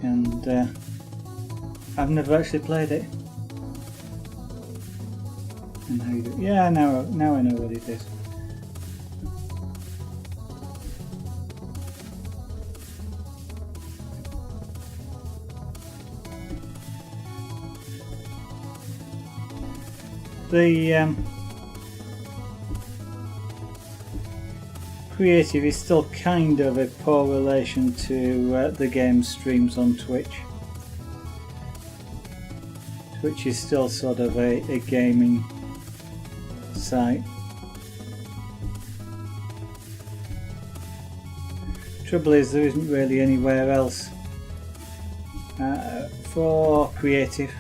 And I've never actually played it. And how you do? Yeah, now I know what it is. The creative is still kind of a poor relation to the game streams on Twitch. Twitch is still sort of a gaming site. Trouble is, there isn't really anywhere else for creative.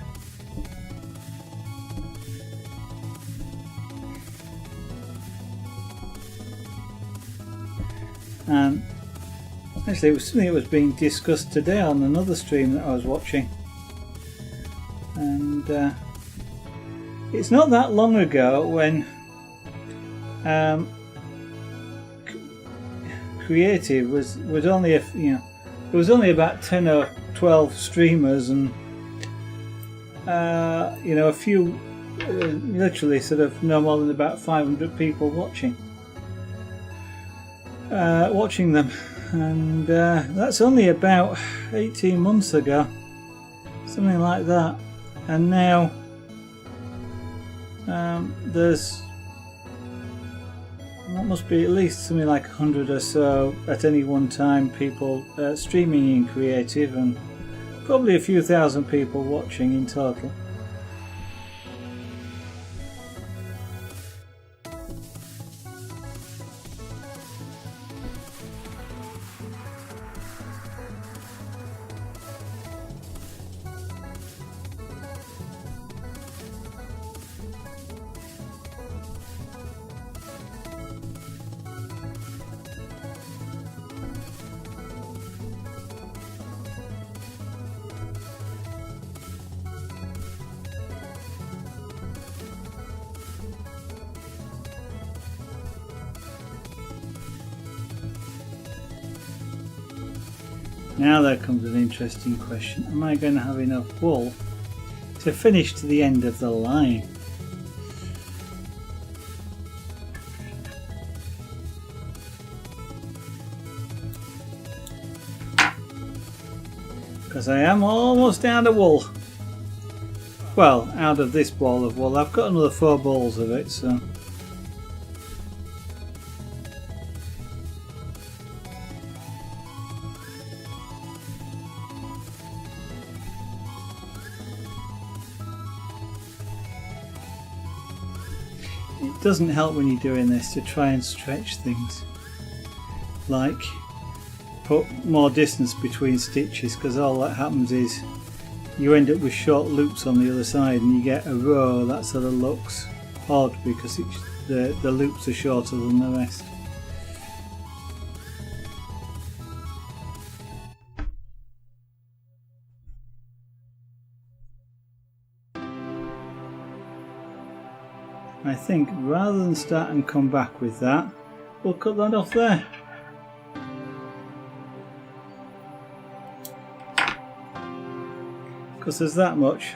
Actually, it was something that was being discussed today on another stream that I was watching, and it's not that long ago when creative was only there was only about 10 or 12 streamers, and a few, literally sort of no more than about 500 people watching them, and that's only about 18 months ago, something like that. And now there's, that must be at least something like 100 or so at any one time people streaming in creative, and probably a few thousand people watching in total. Now there comes an interesting question. Am I going to have enough wool to finish to the end of the line? Because I am almost out of wool. Well, out of this ball of wool. I've got another 4 balls of it, so... It doesn't help when you're doing this to try and stretch things, like put more distance between stitches, because all that happens is you end up with short loops on the other side and you get a row that sort of looks odd because the loops are shorter than the rest. I think rather than start and come back with that, we'll cut that off there. Because there's that much.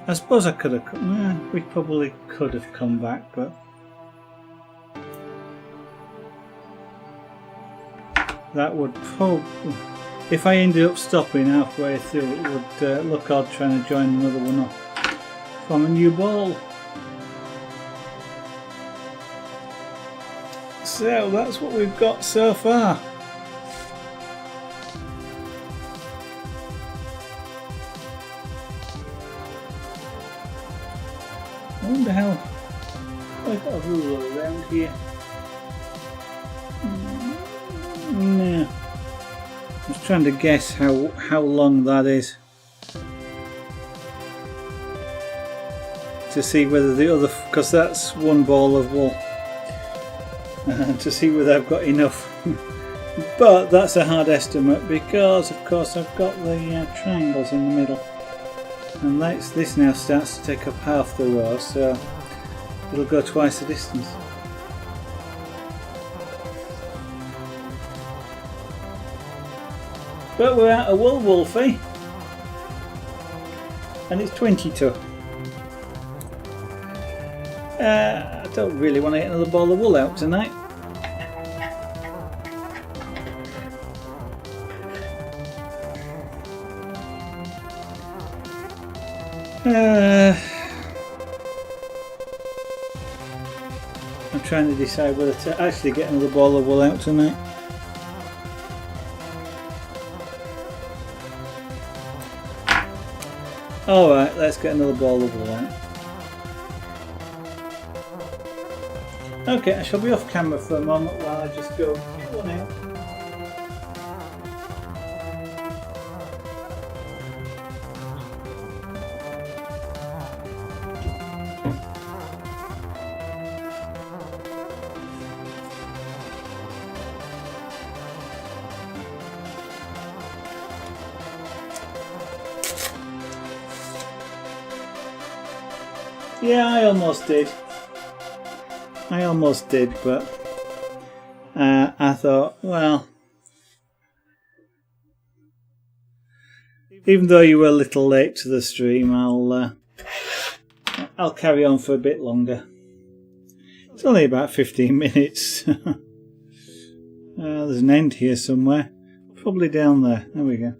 I suppose I could have we probably could have come back, but that would probably, if I ended up stopping halfway through, it would look odd trying to join another one up from a new ball. So that's what we've got so far. I wonder how I've got a ruler around here. No. I was trying to guess how long that is to see whether the other, because that's one ball of wool. To see whether I've got enough. But that's a hard estimate because of course I've got the triangles in the middle, and this now starts to take up half the row, so it'll go twice the distance. But we're out of wool, Wolfie, and it's 22. I don't really want to get another ball of wool out tonight. I'm trying to decide whether to actually get another ball of wool out tonight. Alright, let's get another ball of wool out. Okay, I shall be off camera for a moment while I just go get one out. Yeah, I almost did, but I thought, well, even though you were a little late to the stream, I'll carry on for a bit longer. It's only about 15 minutes. There's an end here somewhere, probably down there. There we go.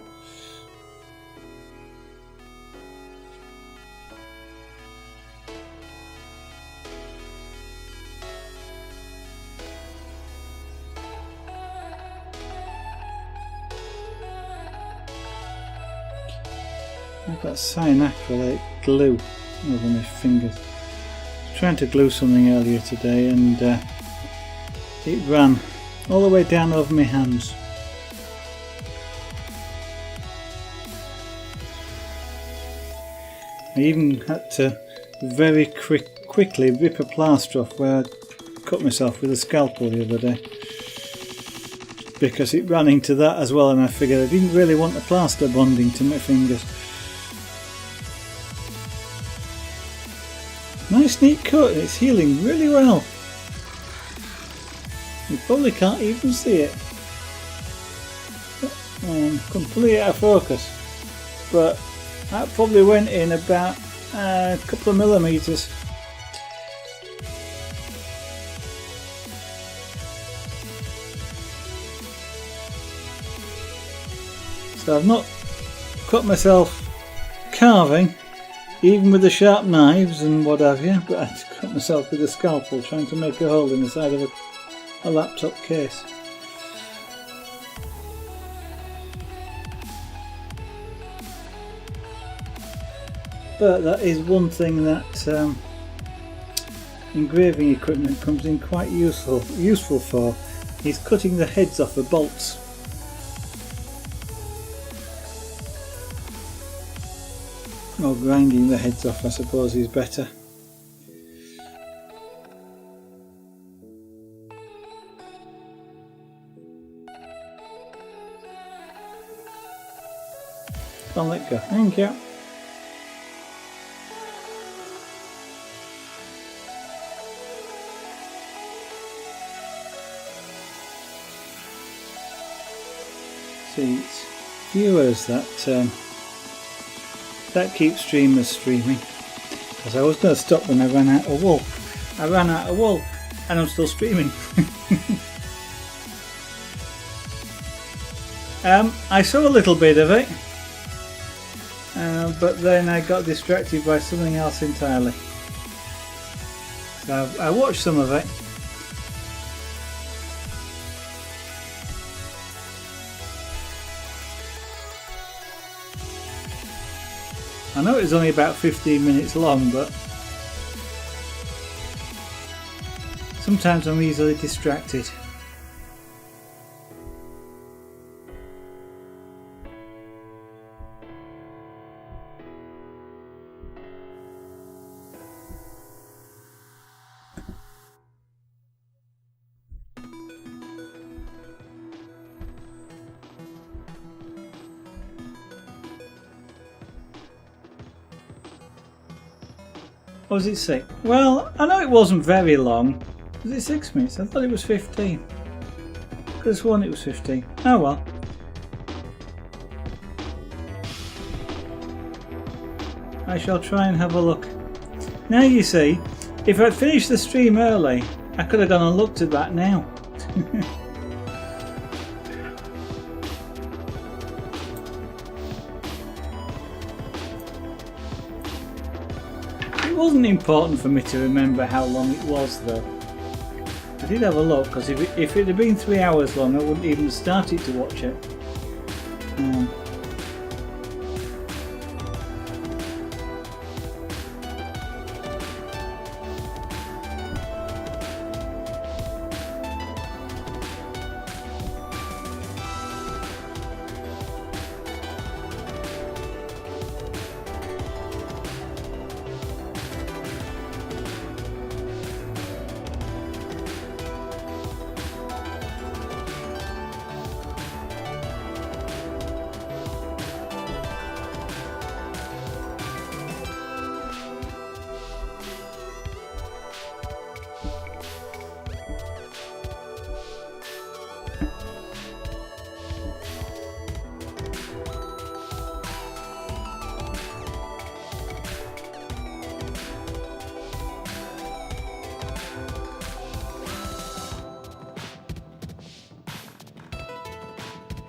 I've got cyanacrylate glue over my fingers. I was trying to glue something earlier today and it ran all the way down over my hands. I even had to very quickly rip a plaster off where I cut myself with a scalpel the other day, because it ran into that as well, and I figured I didn't really want the plaster bonding to my fingers. Nice neat cut, and it's healing really well. You probably can't even see it. Completely out of focus, but that probably went in about a couple of millimetres. So I've not cut myself carving, even with the sharp knives and what have you, but I cut myself with a scalpel trying to make a hole in the side of a laptop case. But that is one thing that engraving equipment comes in quite useful for, is cutting the heads off the bolts. Or grinding the heads off, I suppose, is better. Can't let go. Thank you. See, it's viewers that keeps streamers streaming, because I was going to stop when I ran out of wool. I ran out of wool and I'm still streaming. I saw a little bit of it, but then I got distracted by something else entirely. So I watched some of it. I know it was only about 15 minutes long, but sometimes I'm easily distracted. Or was it 6? Well, I know it wasn't very long. Was it 6 minutes? I thought it was 15. Could have sworn it was 15. Oh well. I shall try and have a look. Now you see, if I'd finished the stream early, I could have gone and looked at that now. It wasn't important for me to remember how long it was though. I did have a look, because if it had been 3 hours long I wouldn't even started to watch it.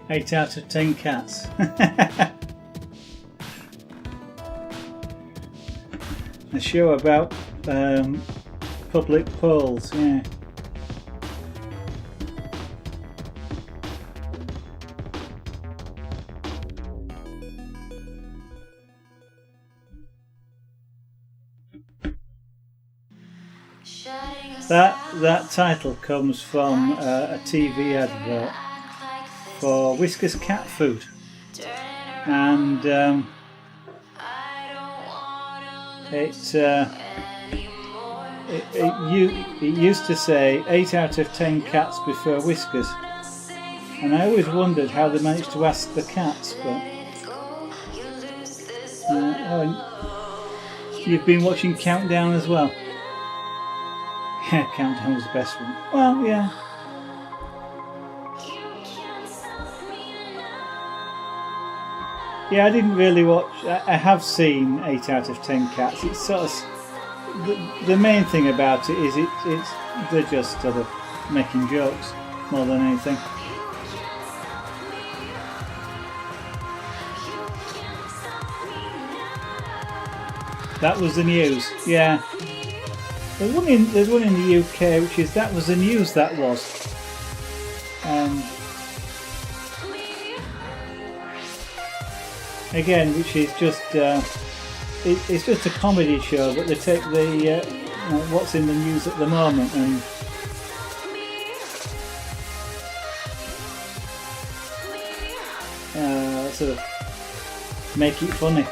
Eight out of 10 cats. A show about public polls, yeah. That title comes from a TV advert for Whiskas cat food, and it used to say 8 out of 10 cats prefer Whiskas, and I always wondered how they managed to ask the cats. But you've been watching Countdown as well. Yeah, Countdown was the best one. Well, yeah. Yeah, I didn't really watch. I have seen 8 out of 10 cats. It's sort of the main thing about it is it's they're just sort of making jokes more than anything. That was the news. Yeah. There's one in the UK which is That Was the News, that was. Again, which is just it's just a comedy show, but they take the what's in the news at the moment and sort of make it funny.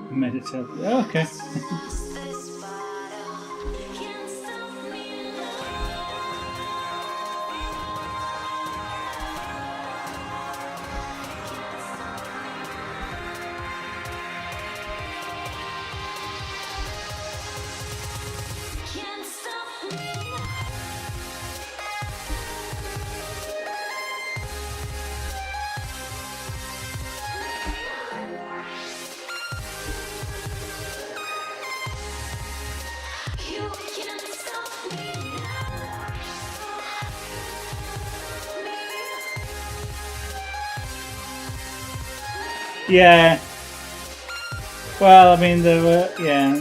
Meditate. Okay. Yeah. Well, I mean, there were, yeah.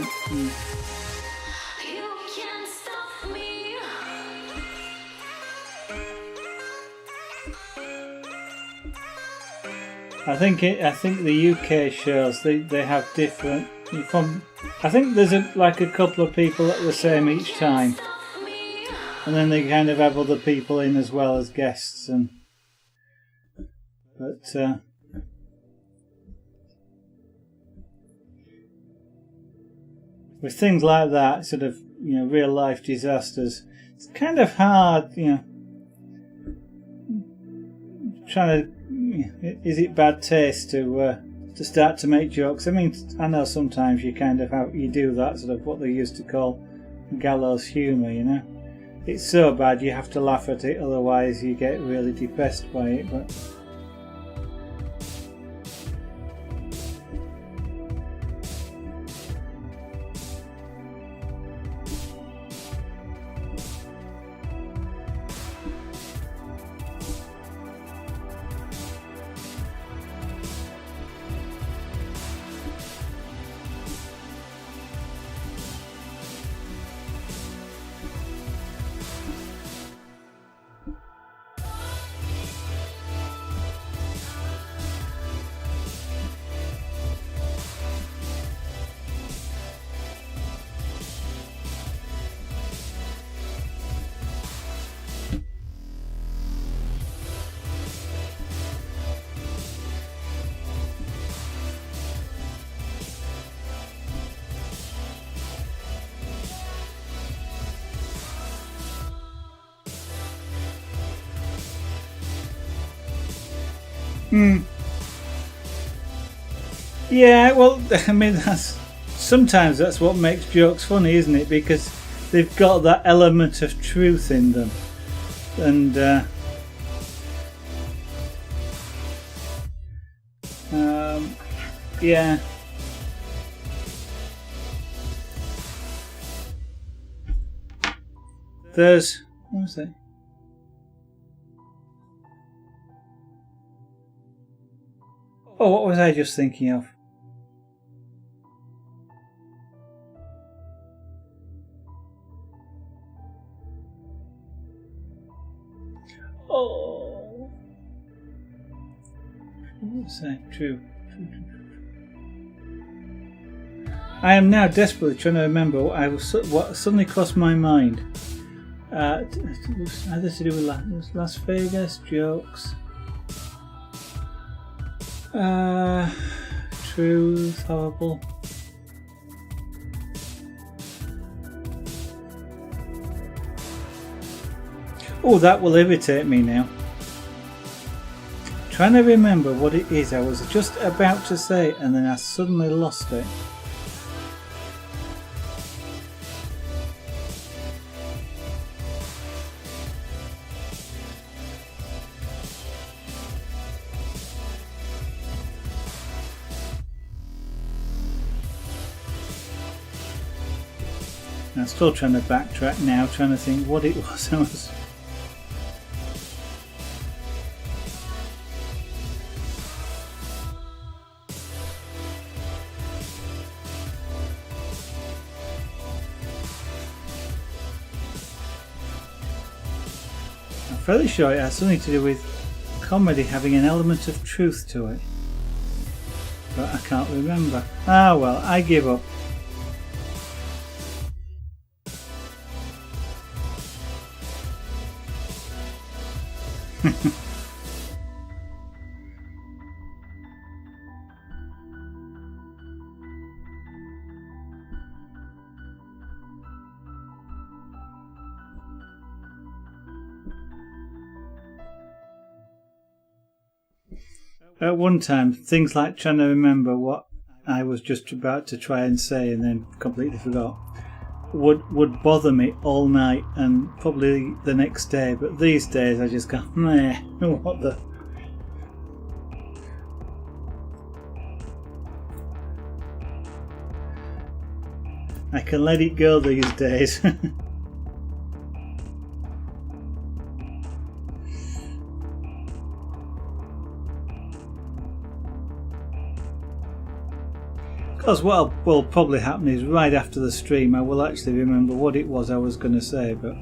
I think the UK shows they have different. I think there's like a couple of people that are the same each time, and then they kind of have other people in as well as guests, but. With things like that, sort of, real life disasters, it's kind of hard, trying to, is it bad taste to start to make jokes? I mean, I know sometimes you kind of you do that sort of what they used to call gallows humour, It's so bad you have to laugh at it, otherwise you get really depressed by it, but. Yeah, well, I mean, sometimes that's what makes jokes funny, isn't it? Because they've got that element of truth in them, and Yeah. There's... what was it? Oh, what was I just thinking of? Oh. What was that? True. I am now desperately trying to remember what suddenly crossed my mind. It was either to do with Las Vegas jokes. Truth, horrible. Oh, that will irritate me now. Trying to remember what it is I was just about to say, and then I suddenly lost it. I'm still trying to backtrack now, trying to think what it was I was... I'm fairly sure it has something to do with comedy having an element of truth to it. But I can't remember. Ah well, I give up. At one time, things like trying to remember what I was just about to try and say and then completely forgot would bother me all night and probably the next day. But these days I just go, meh, what the... I can let it go these days. Because what will probably happen is right after the stream I will actually remember what it was I was going to say, but...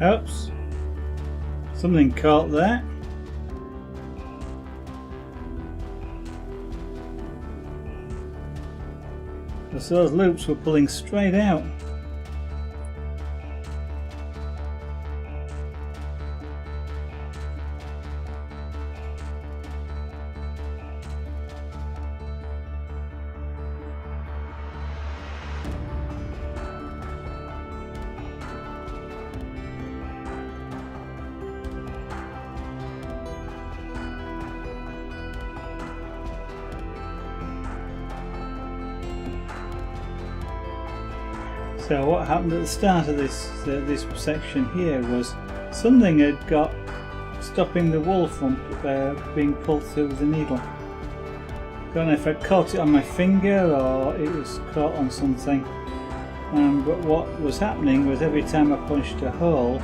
Oops. Something caught there. Because those loops were pulling straight out. So what happened at the start of this section here was something had got stopping the wool from being pulled through the needle. Don't know if I caught it on my finger or it was caught on something. But what was happening was every time I punched a hole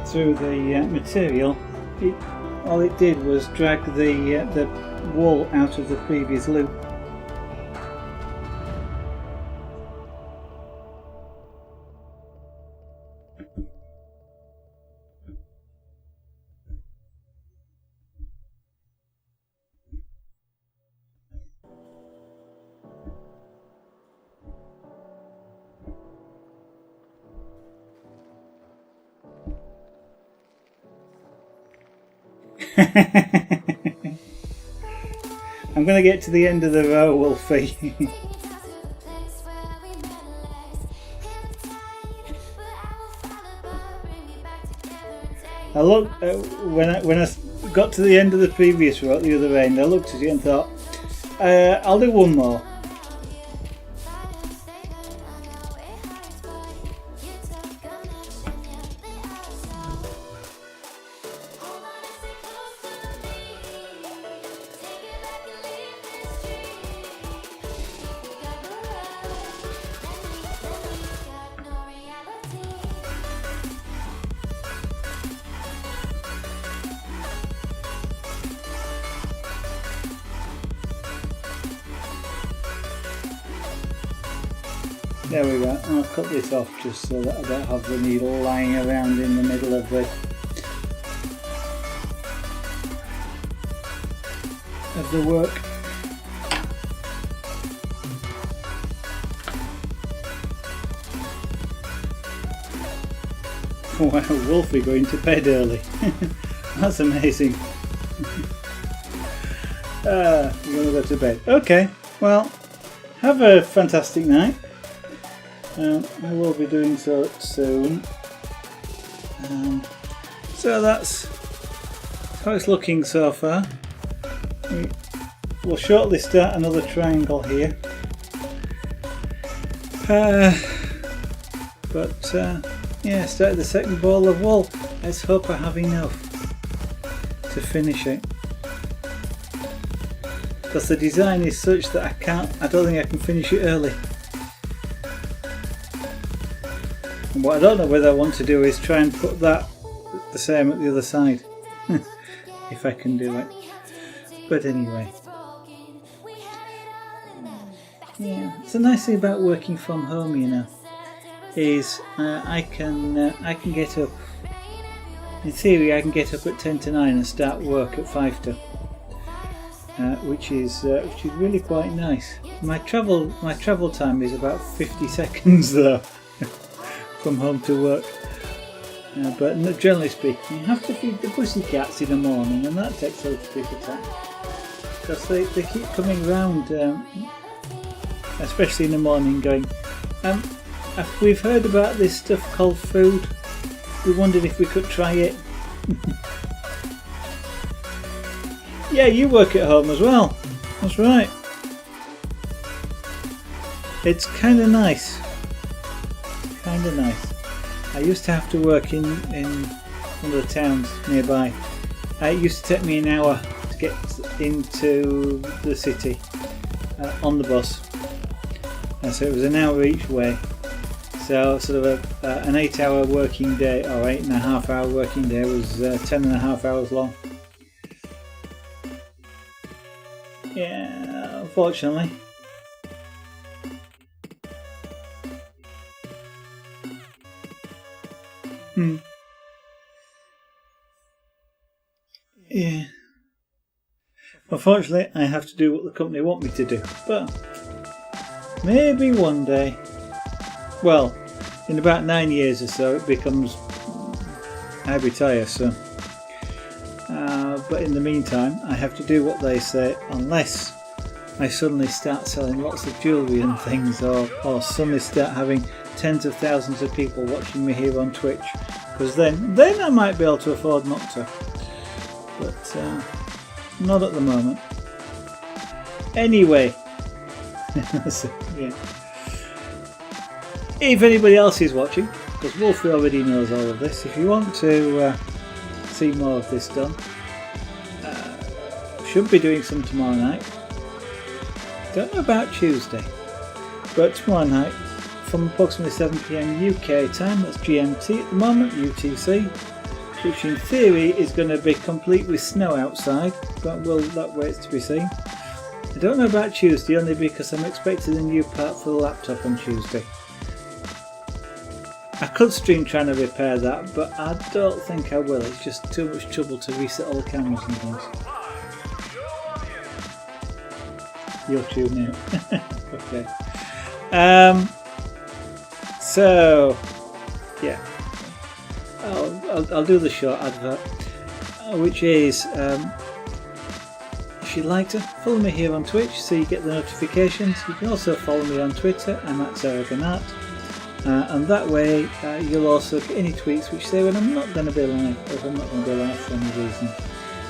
through the material, all it did was drag the wool out of the previous loop. I'm going to get to the end of the row, Wolfie. I looked when I got to the end of the previous row at the other end. I looked at it and thought, I'll do one more. There we go. I'll cut this off just so that I don't have the needle lying around in the middle of the work. Wow, Wolfie going to bed early. That's amazing. You're going to go to bed. Okay, well, have a fantastic night. I will be doing so soon. So that's how it's looking so far. We'll shortly start another triangle here. Yeah, started the second ball of wool. Let's hope I have enough to finish it. Because the design is such that I don't think I can finish it early. And what I don't know whether I want to do is try and put that the same at the other side. If I can do it. But anyway. Yeah, it's a nice thing about working from home, you know, is I can get up. In theory, I can get up at 10 to 9 and start work at 5 to, which is really quite nice. My travel time is about 50 seconds though, from home to work. But generally speaking, you have to feed the pussycats in the morning, and that takes a little bit of time because they keep coming round. Especially in the morning, going, we've heard about this stuff called food. We wondered if we could try it. Yeah, you work at home as well. That's right. It's kind of nice. Kind of nice. I used to have to work in one of the towns nearby. It used to take me an hour to get into the city on the bus. So it was an hour each way. So sort of an 8-hour working day, or 8.5-hour working day, was 10.5 hours long. Yeah, unfortunately. Yeah. Unfortunately, I have to do what the company want me to do. But maybe one day, well, in about 9 years or so, it becomes I retire. So, but in the meantime, I have to do what they say, unless I suddenly start selling lots of jewellery and things, or suddenly start having tens of thousands of people watching me here on Twitch, because then I might be able to afford not to, but not at the moment. Anyway, so, yeah. If anybody else is watching, because Wolfie already knows all of this, if you want to see more of this done, should be doing some tomorrow night. Don't know about Tuesday, but tomorrow night from approximately 7 PM UK time, that's GMT at the moment, UTC, which in theory is going to be complete with snow outside, but that waits to be seen. I don't know about Tuesday, only because I'm expecting a new part for the laptop on Tuesday. I could stream trying to repair that, but I don't think I will. It's just too much trouble to reset all the cameras and things. You're tuning out. Okay. So, yeah. I'll do the short advert, which is if you'd like to follow me here on Twitch so you get the notifications. You can also follow me on Twitter. I'm at @ZaraGanat. And that way you'll also get any tweets which say when I'm not going to be live, or if I'm not going to be live for any reason.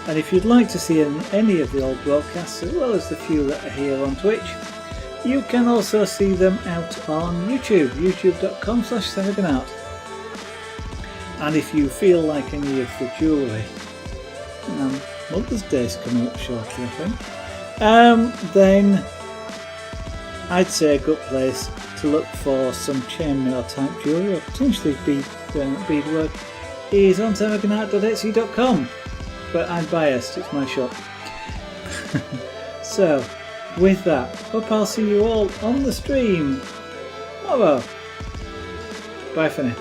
And if you'd like to see any of the old broadcasts, as well as the few that are here on Twitch, you can also see them out on YouTube, youtube.com/ZaraGanat. And if you feel like any of the jewellery, Mother's Day's coming up shortly, I think, then I'd say a good place to look for some chainmail type jewellery, or potentially beadwork, is on ZaraGanat.etsy.com. But I'm biased, it's my shop. So, with that, hope I'll see you all on the stream tomorrow. Bye for now.